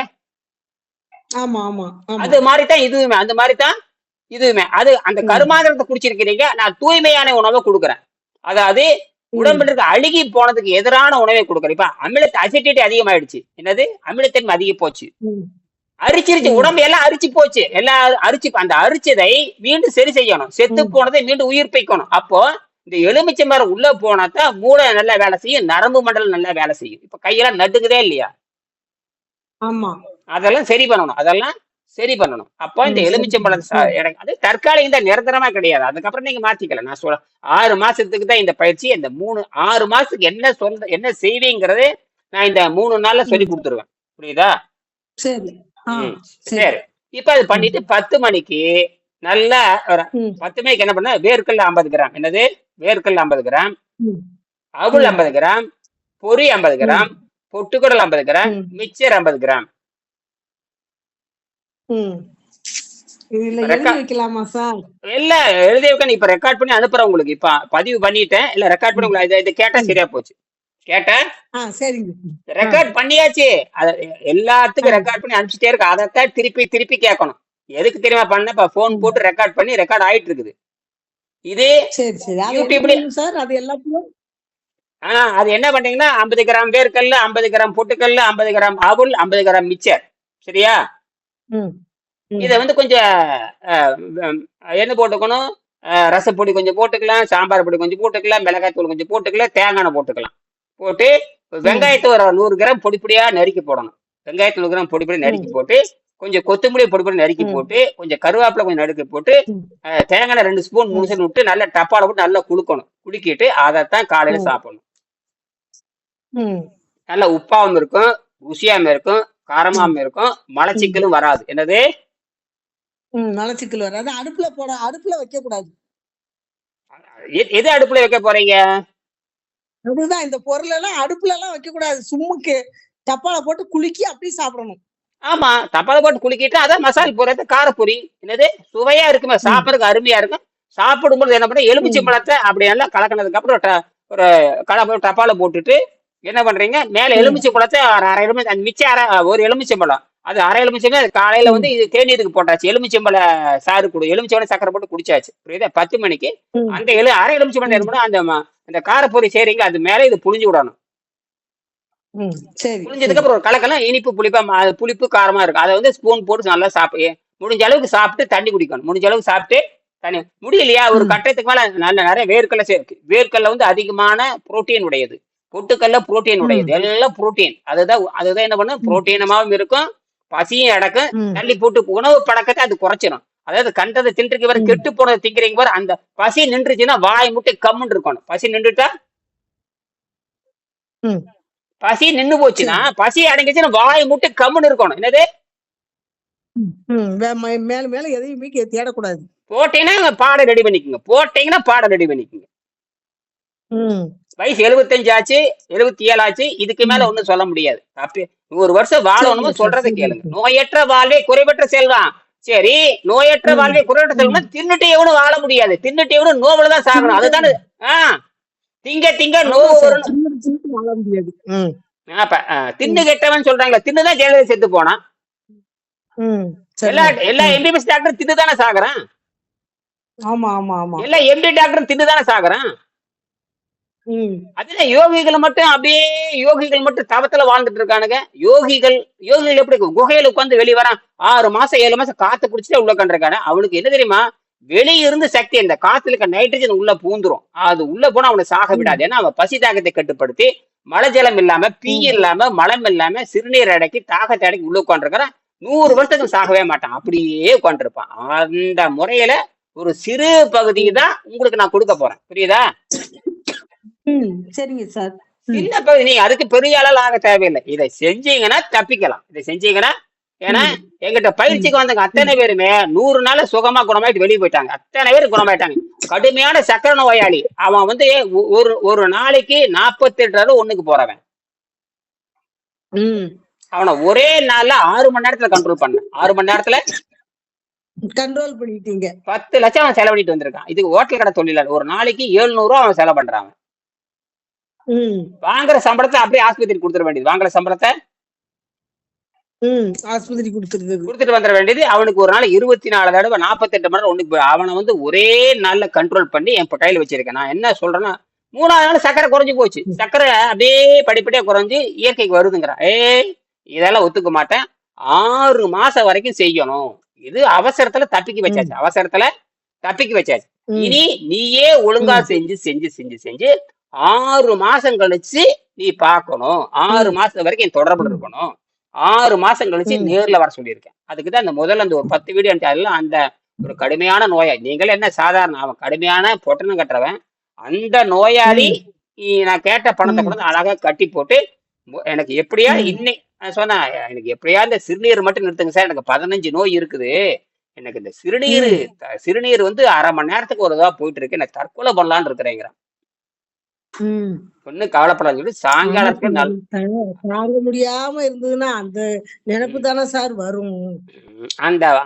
ஆமா, ஆமா, ஆமா. அது மாதிரி தான் இதுவுமே. அந்த மாதிரி தான் இதுவுமே. அது அந்த ம், கருமாந்திரத்தை குடிச்சிருக்கிறீங்க. நான் தூய்மையான உணவை கொடுக்குறேன். அதாவது உடம்புல ம், இருக்க அழுகி போனதுக்கு எதிரான உணவை கொடுக்குறேன். இப்ப அசிடிட்டி அதிகமாயிடுச்சு. என்னது அமிலத்தன்மை அதிகம் போச்சு. ம், அரிச்சிருச்சு. ம், உடம்பு எல்லாம் அரிச்சு போச்சு. எல்லாம் அரிச்சு அந்த அரிச்சதை மீண்டும் சரி செய்யணும். செத்து ம். போனதை மீண்டும் உயிர்ப்பிக்கணும். அப்போ இந்த எலுமிச்சை மரம் உள்ள போனாதான் மூளை நல்லா வேலை செய்யும். நரம்பு மண்டலம் நல்லா வேலை செய்யும். இப்ப கையெல்லாம் நடுங்குதே இல்லையா? ஆமா. அதெல்லாம் சரி பண்ணணும். அதெல்லாம் சரி பண்ணணும். அப்போ இந்த சரி. எலுமிச்சம்பழம் ம், எனக்கு அது தற்காலிகம் தான், நிரந்தரமா கிடையாது. அதுக்கப்புறம் நீங்க மாத்திக்கலாம். நான் சொல்ல 6 மாசத்துக்கு தான் இந்த பயிற்சி. இந்த 6 மாசத்துக்கு என்ன செய்வீங்கிறது நான் இந்த 3 நாள்ல சொல்லி ம். கொடுத்துருவேன். புரியுதா? சரி. ஆ, ம். சரி. சரி. இப்ப அது ம், பண்ணிட்டு 10 மணிக்கு நல்லா ம், 10 மணிக்கு என்ன பண்ண, வேர்க்கல்ல 50 கிராம். என்னது வேர்க்கல்ல 50 கிராம், ம், அவுள் ம், 50 கிராம், பொரி 50 கிராம், ம், பொட்டுக்கடல் 50 கிராம், ம், மிச்சர் 50 கிராம். ம். இதுல இப்ப எழுதி வைக்கலாமா சார்? இல்ல எழுதி வைக்க இப்ப ரெக்கார்ட் பண்ணி அனுப்புறேன் உங்களுக்கு. இப்ப பதிவு பண்ணிட்டேன். இல்ல ரெக்கார்ட் பண்ணி ம், உங்களுக்கு இது கேட்டா ம். சரியா போச்சு. கேட்டேன். சரிங்க. ஆ, ரெக்கார்ட் பண்ணியாச்சு. அத ஆ, எல்லாத்துக்கும் ரெக்கார்ட் பண்ணி அனுப்பிச்சிட்டே இருக்கு. அதைத்தான் திருப்பி திருப்பி கேட்கணும். எதுக்கு தெரியுமா பண்ண? இப்ப போன் ம். போட்டு ரெக்கார்ட் பண்ணி ரெக்கார்ட் ஆயிட்டு இருக்குது. இது சரி, சரி. அது என்ன யூடியூப்ல பண்ணணும் சார்? அது எல்லாத்தையும் அது என்ன பண்றீங்கன்னா 50 கிராம் வேர்க்கல்ல, 50 கிராம் பொட்டுக்கல்ல, 50 கிராம் அவுள், 50 கிராம் மிச்சர். சரியா? ம், இத ம், வந்து கொஞ்சம் அஹ், உம், என்ன போட்டுக்கணும்? ரசப்பொடி கொஞ்சம் போட்டுக்கலாம், சாம்பார் பொடி கொஞ்சம் போட்டுக்கலாம், மிளகாய் தூள் கொஞ்சம் போட்டுக்கலாம், தேங்காய் எண்ணெய் போட்டுக்கலாம். போட்டு ம், வெங்காயத்தை ஒரு 100 கிராம் பொடி பொடியா நறுக்கி போடணும். வெங்காயத்தை 100 கிராம் பொடி பொடி நறுக்கி ம், போட்டு, கொஞ்சம் கொத்தமல்லி பொடி பொடி நறுக்கி ம், போட்டு, கொஞ்சம் கருவேப்பிலை கொஞ்சம் நறுக்கி போட்டு, ம், தேங்காய் எண்ணெய் 2 ஸ்பூன் 3 ம், ஸ்பூன் விட்டு நல்லா டப்பால போட்டு நல்லா குலுக்கணும். குலுக்கிட்டு அதைத்தான் காலையில ம், சாப்பிடணும். ம், நல்ல உப்பாவும் இருக்கும், ருசியாவும் இருக்கும், ம், காரமாவும் இருக்கும், ம், மலச்சிக்கலும் வராது. என்னது மலச்சிக்கல் வராது. அடுப்புல வைக்கக்கூடாது. எது அடுப்புல வைக்க போறீங்க? அதுதான் இந்த பொருளெல்லாம் அடுப்புலலாம் வைக்கக்கூடாது. சும்முக்கு டப்பால போட்டு குலுக்கி அப்படியே சாப்பிடணும். ஆமா, தப்பால போட்டு குலுக்கிட்டு அதான் மசால் பொரி, காரப்பொரி. என்னது சுவையா இருக்குமே, ம், சாப்பிடறதுக்கு அருமையா இருக்கும். சாப்பிடும்போது என்ன பண்ண, எலுமிச்சை ம், பழத்தை அப்படி நல்லா கலக்கினதுக்கு அப்புறம் ஒரு டப்பால போட்டுட்டு என்ன பண்றீங்க, மேல ம், எலுமிச்சை பழத்தை ஒரு அரை எலுமிச்சை, அந்த மிச்சம் ஒரு எலுமிச்சை பழம், அது அரை எலுமிச்சை காலையில வந்து ம், இது தேநீருக்கு போட்டாச்சு. எலுமிச்சம்பழ சாறு எலுமிச்சம்பழம் சக்கரை போட்டு குடிச்சாச்சு. புரியுதா? 10 மணிக்கு ம், அந்த அரை எலுமிச்சம்பழம் ம், என்ன அந்த அந்த காரப்பொரி செய்றீங்களா, அது மேல இது புழிஞ்சு விடணும். ம். சரி, புழிஞ்சதுக்கு சரி. அப்புறம் ஒரு கலக்கலாம். இனிப்பு புளிப்பா புளிப்பு காரமா இருக்கும். அதை வந்து ஸ்பூன் போட்டு நல்லா முடிஞ்ச அளவுக்கு சாப்பிட்டு தண்ணி குடிக்கணும். முடிஞ்ச அளவுக்கு சாப்பிட்டு தண்ணி முடியலையா, ஒரு ம், கட்டத்துக்கு மேல நல்ல நிறைய வேர்க்கடலை சேர்க்கு. வேர்க்கடலை வந்து அதிகமான புரோட்டீன் உடையது. பொட்டுக்கல்ல புரோட்டீன் உடையது. ம், எல்லாம் புரோட்டீன். அதுதான் என்ன பண்ணும், ம், புரோட்டீனமாவும் இருக்கும், பசியும் அடக்கும். ம், தள்ளி போட்டு உணவு பழக்கத்தை அது குறைச்சிடும். அதாவது கண்டதை தின்றுக்கு வர, ம், கெட்டு போனதை திங்கிறீங்க வர, அந்த பசி நின்றுச்சுன்னா வாய் முட்டை கம்முன்னு இருக்கணும். பசி நின்றுட்டா, ம். பசி நின்னு போச்சுன்னா, சரி. பசி அடங்கிச்சுன்னா வாய் முட்டை கம்முன்னு இருக்கணும். என்னது ம், ம். மேல மேல எதையுமே தேடக்கூடாது. போட்டீங்கன்னா பாடம் ரெடி பண்ணிக்கோங்க. போட்டீங்கன்னா பாடம் ரெடி பண்ணிக்கோங்க. ம். வயசு 75 ஆச்சு, 77 ஆச்சு. இதுக்கு மேல ம். ஒண்ணும் சொல்ல முடியாது. 100 வருஷம் வாழணுமோ சரிங்க சார். சொல்றத சரிங்க கேளுங்க. சார். நோயற்ற வாழ்வே குறைவற்ற செல்வம். சரி, நோயற்ற ம். வாழ்வே குறைவற்ற ம். செல்வம்னா தின்னுட்டு எவனும் வாழ முடியாது. தின்னுட்டு எவனும் நோவுல தான் சாகணும். சின்னது அதுதானே ஆ திங்க திங்க ஆமா நோவு சார். வரும்னு சின்னது சின்னது வாழ முடியாது. ம். அப்ப தின்னு ம். கெட்டவன் சொல்றாங்களே, தின்னு தான் ஜெயலலிதா செத்து போனான். ம். எல்லா சரிதான். எல்லா ம். எம்பிபிஎஸ் டாக்டரும் தின்னு தானே சாகுறான். ஆமா, ஆமா, ஆமா. எல்லா எம்டி டாக்டரும் தின்னு தானே சாகுறான். ம். அதுல யோகிகள் மட்டும் அப்படியே யோகிகள் மட்டும் தவத்துல வாழ்ந்துட்டு இருக்கானுங்க. யோகிகள் எப்படி இருக்கும்? குகையில உட்கார்ந்து வெளிய வரான். 6 மாசம் 7 மாசம் காத்து குடிச்சுட்டு உள்ள உட்கார்ந்திருக்கானே. அவனுக்கு என்ன தெரியுமா? வெளிய இருந்து சக்தி இந்த காத்துல இருக்க நைட்ரஜன் உள்ள பூந்துரும். அது உள்ள போனா அவன சாக ம். விடாது. ஏன்னா அவன் பசி தாகத்தை கட்டுப்படுத்தி மழை ஜலம் இல்லாம, பீ ம். இல்லாம, மலம் இல்லாம சிறுநீர் அடக்கி தாகத்தை அடக்கி உள்ள உட்கார்ந்திருக்கிறான். 100 வருஷத்துக்கு சாகவே மாட்டான். அப்படியே உட்கார்ந்திருப்பான். அந்த முறையில ஒரு சிறு பகுதி ம். தான் உங்களுக்கு நான் குடுக்க போறேன். புரியுதா? ம். சரிங்க சார். ம். சின்ன பகுதி நீங்க அதுக்கு பெரிய அளவில் ஆக தேவையில்லை. இதை செஞ்சீங்கன்னா தப்பிக்கலாம். இதை செஞ்சீங்கன்னா ஏன்னா ம். எங்கிட்ட ம். பயிற்சிக்கு வந்தவங்க ம். அத்தனை பேருமே 100 நாள் சுகமா குணமாயிட்டு வெளியே போயிட்டாங்க. அத்தனை பேர் குணமாயிட்டாங்க. கடுமையான சக்கரை நோயாளி அவன் வந்து ஒரு ஒரு நாளைக்கு 48 அளவு ஒண்ணுக்கு போறவன். ம். அவனை ஒரே நாள்ல 6 மணி நேரத்துல கண்ட்ரோல் பண்ண 6 மணி நேரத்துல கண்ட்ரோல் பண்ணிட்டீங்க. 10 லட்சம் அவன் செலவழிட்டு வந்திருக்கான். இதுக்கு ஹோட்டல் கடை தொழிலாளி ஒரு நாளைக்கு 700 ரூபா அவன் செலவு பண்றான். ம். வாங்குற சம்பளத்தை அப்படியே ஆஸ்பத்திரி கொடுத்துட வேண்டியது. வாங்குற சம்பளத்தை ம். ஆஸ்பத்திரி குடுத்துருது. குடுத்துட்டு வந்துட வேண்டியது. அவனுக்கு ஒரு நாள் 24 தடவை 48 மணி நேரம் ஒண்ணுக்கு அவனை வந்து ஒரே நாள்ல கண்ட்ரோல் பண்ணி என் கையில வச்சிருக்கேன். நான் என்ன சொல்றேன்னா 3வது நாள் சர்க்கரை குறைஞ்சு போச்சு. ம். சர்க்கரை அப்படியே படிப்படியா குறைஞ்சு இயற்கைக்கு வருதுங்கிறான். இதெல்லாம் ஒத்துக்க மாட்டேன். 6 மாசம் வரைக்கும் செய்யணும். இது அவசரத்துல தப்பிக்க ம். வச்சாச்சு. அவசரத்துல தப்பிக்க வச்சாச்சு. ம். இனி நீயே ஒழுங்கா ம். செஞ்சு 6 மாசம் கழிச்சு நீ பார்க்கணும். 6 ம். மாசம் வரைக்கும் என் தொடர்புல ம். இருக்கணும். 6 மாசம் கழிச்சு ம். நேர்ல வர சொல்லியிருக்கேன். அதுக்கு தான் அந்த முதல்ல அந்த ஒரு 10 வீடியோ எல்லாம் அந்த ஒரு கடுமையான நோயாளி. நீங்களே என்ன சாதாரண அவன் கடுமையான பொட்டணம் கட்டுறவன். அந்த நோயாளி ம். நான் கேட்ட பணத்தை ம். கூட அழகா கட்டி போட்டு எனக்கு எப்படியா ம். நான் சொன்னேன் எனக்கு எப்படியா இந்த சிறுநீர் மட்டும் நிறுத்துங்க சார். எனக்கு 15 நோய் இருக்குது. எனக்கு இந்த ம். சிறுநீர் வந்து 1/2 மணி நேரத்துக்கு ஒரு இதா போயிட்டு இருக்கு. எனக்கு தற்கொலை பண்ணலான்னு இருக்கிறேங்கிறான். ம். ஒண்ணும் கவலைப்படாதுன்னு சொல்லி ஆமா சாயங்காலத்துக்கு சார். தாங்க முடியாம இருந்ததுன்னா, அந்த நெனப்பு ம். தானே சார் வரும்.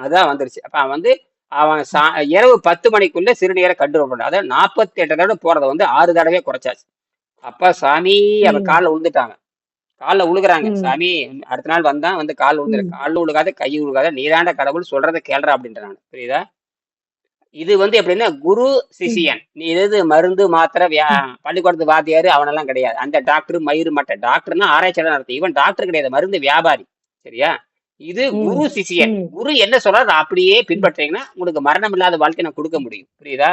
அதான் வந்துருச்சு. அப்ப அவன் வந்து அவன் இரவு 10 மணிக்குள்ள சிறுநீரை கண்ட்ரோல் பண்ணான். அதாவது 48 தடவை போறத வந்து 6 தடவையா குறைச்சாச்சு. அப்ப சாமி அவன் ம். கால்ல விழுந்துட்டாங்க. கால்ல விழுகுறாங்க. ம். சாமி அடுத்த நாள் வந்தான் வந்து கால் விழுந்துரு. ம். கால்ல விழுகாத, கை விழுகாத, நீதாண்டா கடவுள் சொல்றத கேளுடா அப்படின்றான். புரியுதா? இது வந்து எப்படின்னா குரு ம். சிஷியன். நீ எது மருந்து மாத்திரை ம். பள்ளிக்கூடத்து வாத்தியாரு அவனெல்லாம் கிடையாது. அந்த டாக்டர் மயிறு மட்டை டாக்டர்னா ஆராய்ச்சியாளர் நடத்தும். இவன் டாக்டர் கிடையாது. மருந்து வியாபாரி. சரியா? இது ம். குரு சிஷியன். ம். குரு என்ன சொல்றாரு அதை அப்படியே ம். பின்பற்றீங்கன்னா உங்களுக்கு மரணம் இல்லாத வாழ்க்கை நான் கொடுக்க முடியும். புரியுதா?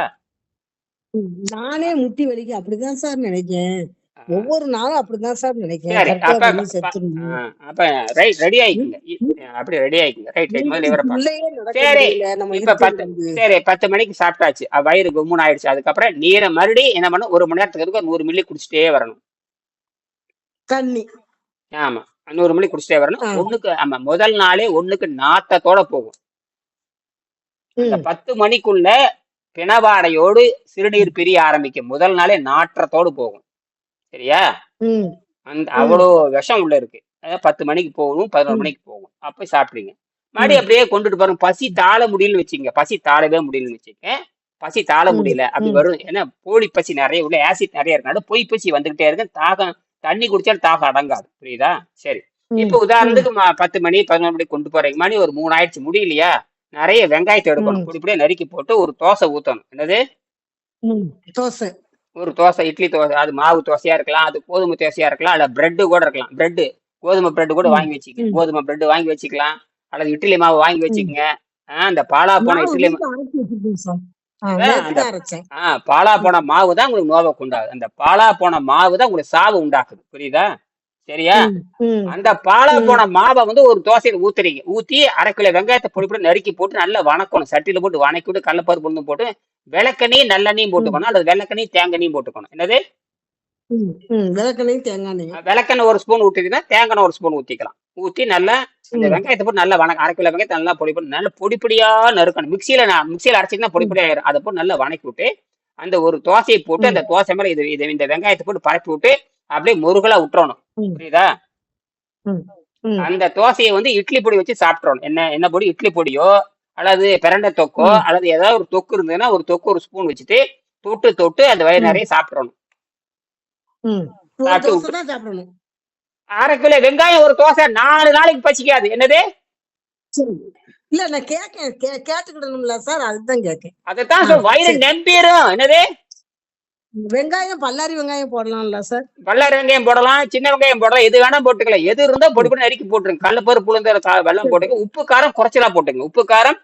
ம். நானே முட்டி வலிக்கு அப்படிதான் சார் நெனைக்கேன். அஹ் ஒவ்வொரு நாளும் அப்படிதான் சார் நெனைக்கேன். சரி. தற்கொலை அப்ப பண்ணி ப- செத்துறணும். அப்ப ரைட் ரெடி ம். ஆயிக்குங்க. ம். அப்படி ரெடி ஆயிக்குங்க. ரைட் முதல்ல இவரை பார்க்க. உள்ளயே நடக்க சரி. முடியல. நம்ம இப்ப இருக்கிறது 10 வந்து. சரி 10 மணிக்கு சாப்பிட்டாச்சு. வயிறு கும்முன்னு ஆயிடுச்சு. அதுக்கப்புறம் நீரை மறுபடியும் என்ன பண்ணும் 1 மணி நேரத்துக்கு ஒரு 100 மில்லி குடிச்சிட்டே வரணும். தண்ணி. ஆமா. 100 மில்லி குடிச்சிட்டே வரணும். ஆ. ஆமா முதல் நாளே 1க்கு நாத்தத்தோட போகும். அந்த ம். 10 மணிக்குள்ள பிணவாடையோடு சிறுநீர் பிரிய ஆரம்பிக்கும். முதல் நாளே நாற்றத்தோடு போகும். சரியா? ம். ம். அவ்வளோ விஷம் உள்ள இருக்கு. 10 மணிக்கு போகும், 11 ம். மணிக்கு போகும். அப்ப சாப்பிடுங்க. மறுபடியும் ம். அப்படியே கொண்டுட்டு பாருங்க. பசி தாழ முடியலன்னு வச்சுக்கங்க. பசி தாழவே முடியலன்னு வச்சுக்கங்க. பசி தாழ ம். முடியல. அப்படி ம். வரும். ஏன்னா போலி பசி நிறைய உள்ள ஆசிட் நிறைய இருக்கனால பொய் பசி வந்துகிட்டே இருக்கு. தண்ணி குடிச்சாலும் தாகம் அடங்காது. புரியுதா? சரி. ம். இப்ப ம். உதாரணத்துக்கு 10 மணி 11 மணிக்கு கொண்டு போறீங்க. மணி ஒரு 3 ஆயிடுச்சு முடியலையா? நிறைய வெங்காயத்தை எடுக்கணும். ம். பொடிப்படியா நறுக்கி போட்டு ஒரு தோசை ஊத்தணும். என்னது? ம். தோசை. ஒரு தோசை, இட்லி தோசை. அது மாவு தோசையா இருக்கலாம். அது கோதுமை தோசையா இருக்கலாம். அல்ல பிரெட் கூட இருக்கலாம். கோதுமை பிரெட் கூட ம். வாங்கி வச்சுக்கங்க. ம். கோதுமை பிரெட் வாங்கி வச்சுக்கலாம். அல்லது இட்லி மாவு வாங்கி ம். வச்சுக்கங்க. அந்த பாலா போன மாவு இட்லி வீட்ல அரைச்சு வச்சிருக்கேன் சார். நேத்து அந்த தான் அரைச்சேன். பாலா ம். போன மாவு தான் உங்களுக்கு நோவை உண்டாகுது. அந்த பாலா போன மாவு தான் உங்களுக்கு சாவு உண்டாக்குது. புரியுதா? சரியா? ம். ம். அந்த பாலா ம். போன மாவை வந்து ஒரு தோசையில ஊத்துறீங்க. ஊத்தி 1/2 கிலோ வெங்காயத்தை பொடி நறுக்கி போட்டு நல்லா வணக்கணும். சட்டியில போட்டு வணக்கி விட்டு கடலப்பருப்பு உளுந்தும் போட்டு விளக்கெண்ணெயும் நல்லெண்ணெயும் ம். போட்டுக்கணும். அல்லது வெள்ளக்கெண்ணையும் தேங்காயும் போட்டுக்கணும். என்னது? ம். ம். விளக்கெண்ணெயும் தேங்காய் எண்ணெயும். விளக்கெண்ணெய் 1 ஸ்பூன் ஊத்திக்கிட்டா தேங்காய் 1 ஸ்பூன் ஊத்திக்கலாம். ஊத்தி நல்லா அந்த ம். வெங்காயத்தை போட்டு நல்லா 1/2 கிலோ வெங்காயத்தை நல்லா பொடி நல்லா பொடிப்பொடியா நறுக்கணும். மிக்சியில அரைச்சிங்கன்னா ம். பொடிப்பொடி ஆயிரும். அதை போட்டு நல்லா வணக்கி விட்டு அந்த ஒரு தோசையை போட்டு ம் அந்த தோசை மேல இந்த வெங்காயத்தை போட்டு பரப்பி விட்டு அப்படியே முருகலா விட்டுறணும். ம் புரியுதா? ம் ம் அந்த தோசையை வந்து இட்லி பொடி வச்சு சாப்பிட்றணும். என்ன பொடி? இட்லி பொடியோ அல்லது பிரண்டை தொக்கோ ம் அல்லது ஏதாவது ஒரு தொக்கு இருந்ததுன்னா ஒரு தொக்கு ஒரு ஸ்பூன் வச்சுட்டு தொட்டு தொட்டு அந்த வயிறு ம் நிறைய சாப்பிட்றணும். ம் ஒரு சாப்பிட்டு தோசை விட்டு தான் சாப்பிடணும். 1/2 கிலோ வெங்காயம் ஒரு தோசை 4 நாளைக்கு பசிக்காது. என்னது? சரி. இல்ல நான் கேட்டுக்கிடணும்ல சார், அதுதான் கேட்கேன். அதைத்தான் வயிறு சரி. நம்பிரும். என்னது? வெங்காயம் பல்லாரி வெங்காயம் போடலாம்ல சார்? பல்லாரி வெங்காயம் போடலாம், சின்ன வெங்காயம் போடலாம், எது வேணா போட்டுக்கலாம். எது இருந்தா பொடி ம் பொடி நறுக்கி போட்டுருங்க. கடலப்பருப்பு, உளுந்து, வெல்லம் சரி. போட்டுங்க. உப்பு காரம் குறைச்சலா போட்டுங்க. உப்பு காரம்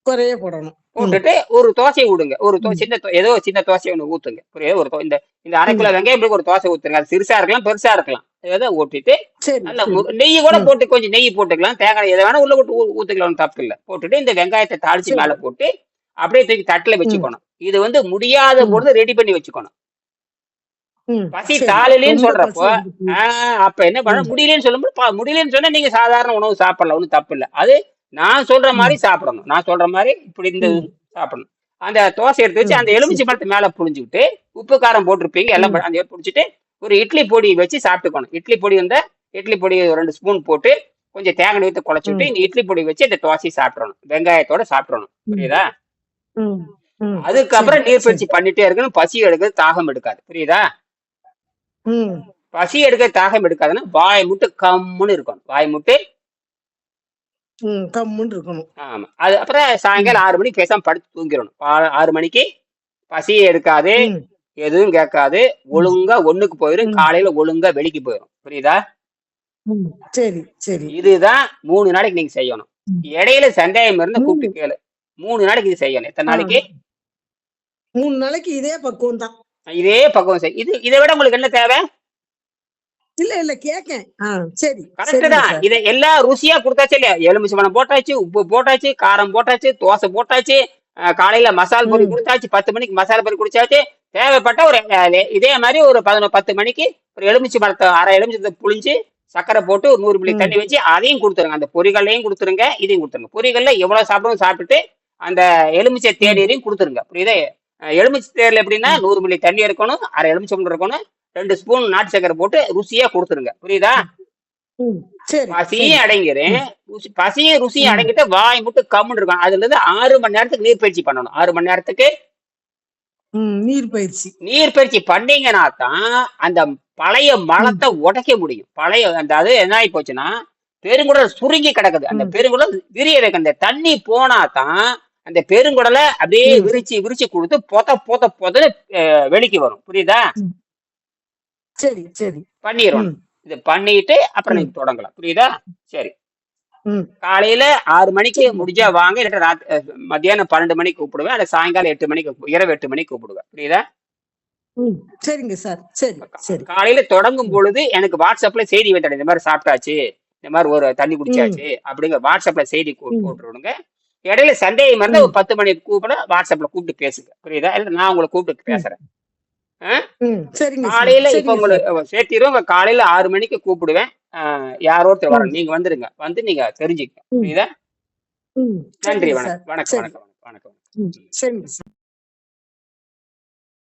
குறைய போடணும். ம் போட்டுட்டு ஒரு தோசையை விடுங்க. ஒரு ம் ஏதோ சின்ன தோசை ஒண்ணு ஊத்துங்க. புரியுது? இந்த 1/2 கிலோ ம் வெங்காயம் ஒரு தோசை ஊத்துங்க. அது சிறுசா இருக்கலாம், பெருசா இருக்கலாம். ஏதோ ஊத்திட்டு சரி நல்ல சரி. நெய் கூட ம் போட்டு கொஞ்சம் நெய் போட்டுக்கலாம். தேங்காய் எதை வேணா உள்ள போட்டு ஊத்திக்கலாம். ஒண்ணும் தப்பு இல்ல. போட்டுட்டு இந்த வெங்காயத்தை தாளிச்சு சரி. மேல போட்டு அப்படியே தூக்கி தட்டுல ம் வச்சுக்கணும். இது வந்து முடியாத ம் பொழுது ரெடி பண்ணி வச்சுக்கணும். ம் பசி சரி. தாளலேன்னு ரொம்ப சொல்றப்போ, பசியா இருக்கு. அப்ப என்ன பண்ண ம் முடியலன்னு சொல்லும்போது, முடியலன்னு சொன்னா நீங்க சாதாரண உணவு சாப்பிடலாம். ஒண்ணும் தப்பு இல்ல. அது நான் சொல்ற மாரி ம் சாப்பிடணும். நான் சொல்ற மாரி இப்படி இந்த ம் சாப்பிடணும். அந்த தோசை எடுத்து வச்சு ம் அந்த சரி. எலுமிச்சை பழத்தை மேல புழிஞ்சுவிட்டு, உப்பு காரம் போட்டிருப்பீங்க. எல்லாம் ம் அந்த புடிச்சிட்டு ஒரு இட்லி பொடி வச்சு சாப்பிட்டுக்கணும். இட்லி பொடி இருந்தா இட்லி பொடி 2 ஸ்பூன் போட்டு கொஞ்சம் தேங்காய் ஊத்தி குழச்சுட்டு ம் இந்த இட்லி பொடி வச்சு இந்த தோசையை சாப்பிட்றணும். வெங்காயத்தோட சாப்பிட்றணும். ம் புரியுதா? ம் ம் சரி அதுக்கப்புறம் சரி. நீர்ப்பயிற்சி பண்ணிட்டே இருக்கணும். பசி எடுக்கிறது, தாகம் எடுக்காது. புரியுதா? ம் பசி எடுக்க தாகம் எடுக்காதுன்னா வாய் முட்டு கம்முன்னு இருக்கணும். வாய் முட்டு. ம் கம்முன்னு இருக்கணும். ஆமா. அது அப்புறம் ம் சாயங்காலம் 6 மணிக்கு பேசாம படுத்து தூங்கிரணும். 6 மணிக்கு பசியே எடுக்காது, ம் எதுவும் கேட்காது. ம் ஒழுங்கா ஒண்ணுக்கு போயிரும். ம் காலையில ஒழுங்கா வெளிக்கு போயிரும். புரியுதா? ம் சரி சரி. இதுதான் 3 நாளைக்கு நீங்க செய்யணும். ம் இடையில சந்தேகம் இருந்தா 3 கூப்பிட்டு கேளு. 3 நாளைக்கு இது செய்யணும். எத்தனை ஆ நாளைக்கு? 3 நாளைக்கு இதே பக்குவம் தான். இதே பக்குவம் இதை விட உங்களுக்கு என்ன தேவை? இல்ல கேக்கேன். சரி கரெக்ட் சரிங்க தான். சார். இதை எல்லாம் ருசியா கொடுத்தாச்சு இல்லையா? எலுமிச்சை பழம் போட்டாச்சு, உப்பு போட்டாச்சு, காரம் போட்டாச்சு, தோசை போட்டாச்சு, காலையில மசால் பொரி ம் குடிச்சாச்சு, 10 மணிக்கு மசாலா பொரி குடிச்சாச்சு. தேவைப்பட்ட ஒரு இதே மாதிரி ஒரு 10 மணிக்கு ஒரு எலுமிச்சை பழத்தை அரை எலுமிச்சத்தை புளிஞ்சு சக்கரை போட்டு ஒரு 100 மில்லி ம் தண்ணி வச்சு அதையும் கொடுத்துருங்க. அந்த பொரிகள்லையும் கொடுத்துருங்க, இதையும் கொடுத்துருங்க. பொரிகள்ல எவ்வளவு சாப்பிடணும் சாப்பிட்டுட்டு அந்த எலுமிச்சை ம் தேநீரையும் கொடுத்துருங்க. புரியுதா? எலுமிச்சை தேர்ல எப்படின்னா ம் 100 மில்லி தண்ணி இருக்கணும், அரை எலுமிச்சை பழம் இருக்கணும், 2 ஸ்பூன் நாட்டு சக்கரை போட்டு ருசியா கொடுத்துருங்க. புரியுதா? ம் சரி சரி. பசியும் அடங்கிரும். ம் பசியும் ருசியும் ம் அடங்கிட்டு வாய் மட்டும் கம்முன்னு இருக்கும். அதுல இருந்து 6 மணி நேரத்துக்கு நீர்ப்பயிற்சி பண்ணணும். 6 மணி நேரத்துக்கு நீர் பயிற்சி. நீர்ப்பயிற்சி பண்ணீங்கன்னா தான் அந்த பழைய ம் மலத்தை உடைக்க முடியும். அது என்ன ஆகி போச்சுன்னா பெருங்குடல் சுருங்கி கிடக்குது. அந்த ம் பெருங்குடல் விரியறதுக்கு அந்த தண்ணி போனா தான் அந்த பெருங்குடலை அப்படியே ம் விரிச்சு விரிச்சு கொடுத்து பொத வெளிக்கு வரும். புரியுதா? ம் சரி சரி. பண்ணிடணும். ம் இது பண்ணிட்டு அப்புறம் ம் நீங்க தொடங்கலாம். புரியுதா? சரி. ம் காலையில 6 மணிக்கு சரிங்க முடிஞ்சா சார். வாங்க. இல்லாட்டா மத்தியானம் 12 மணிக்கு கூப்பிடுவேன். அல்ல சாயங்காலம் 8 மணிக்கு இரவு 8 மணிக்கு கூப்பிடுவேன். புரியுதா? ம் சரிங்க சார். சரி சரி. காலையில தொடங்கும் ம் பொழுது எனக்கு வாட்ஸ்அப்ல செய்தி வந்துடும். இந்த மாதிரி சாப்பிட்டாச்சு, இந்த மாதிரி ஒரு தண்ணி ம் குடிச்சாச்சு அப்படிங்கிற வாட்ஸ்அப்ல செய்தி ம் போட்டு விடுங்க. இடையில சந்தேகம் இருந்தா ஒரு ம் 10 மணிக்கு கூப்பிட வாட்ஸ்அப்ல கூப்பிட்டு பேசுங்க. புரியுதா? இல்ல நான் உங்களை கூப்பிட்டு ம் பேசுறேன். ஆ? சரிங்க சார். காலையில இப்ப சரிங்க சார். உங்களுக்கு சேர்த்திரும். காலையில 6 மணிக்கு கூப்பிடுவேன். யாரோ ஒருத்தர் ம் வரணும். நீங்க வந்துருங்க. வந்து நீங்க தெரிஞ்சுக்க. ம் புரியுதா? ம் நன்றி. சரிங்க சார். வணக்கம் வணக்கம் சரி. வணக்கம் வணக்கம். ம் சரிங்க சார்.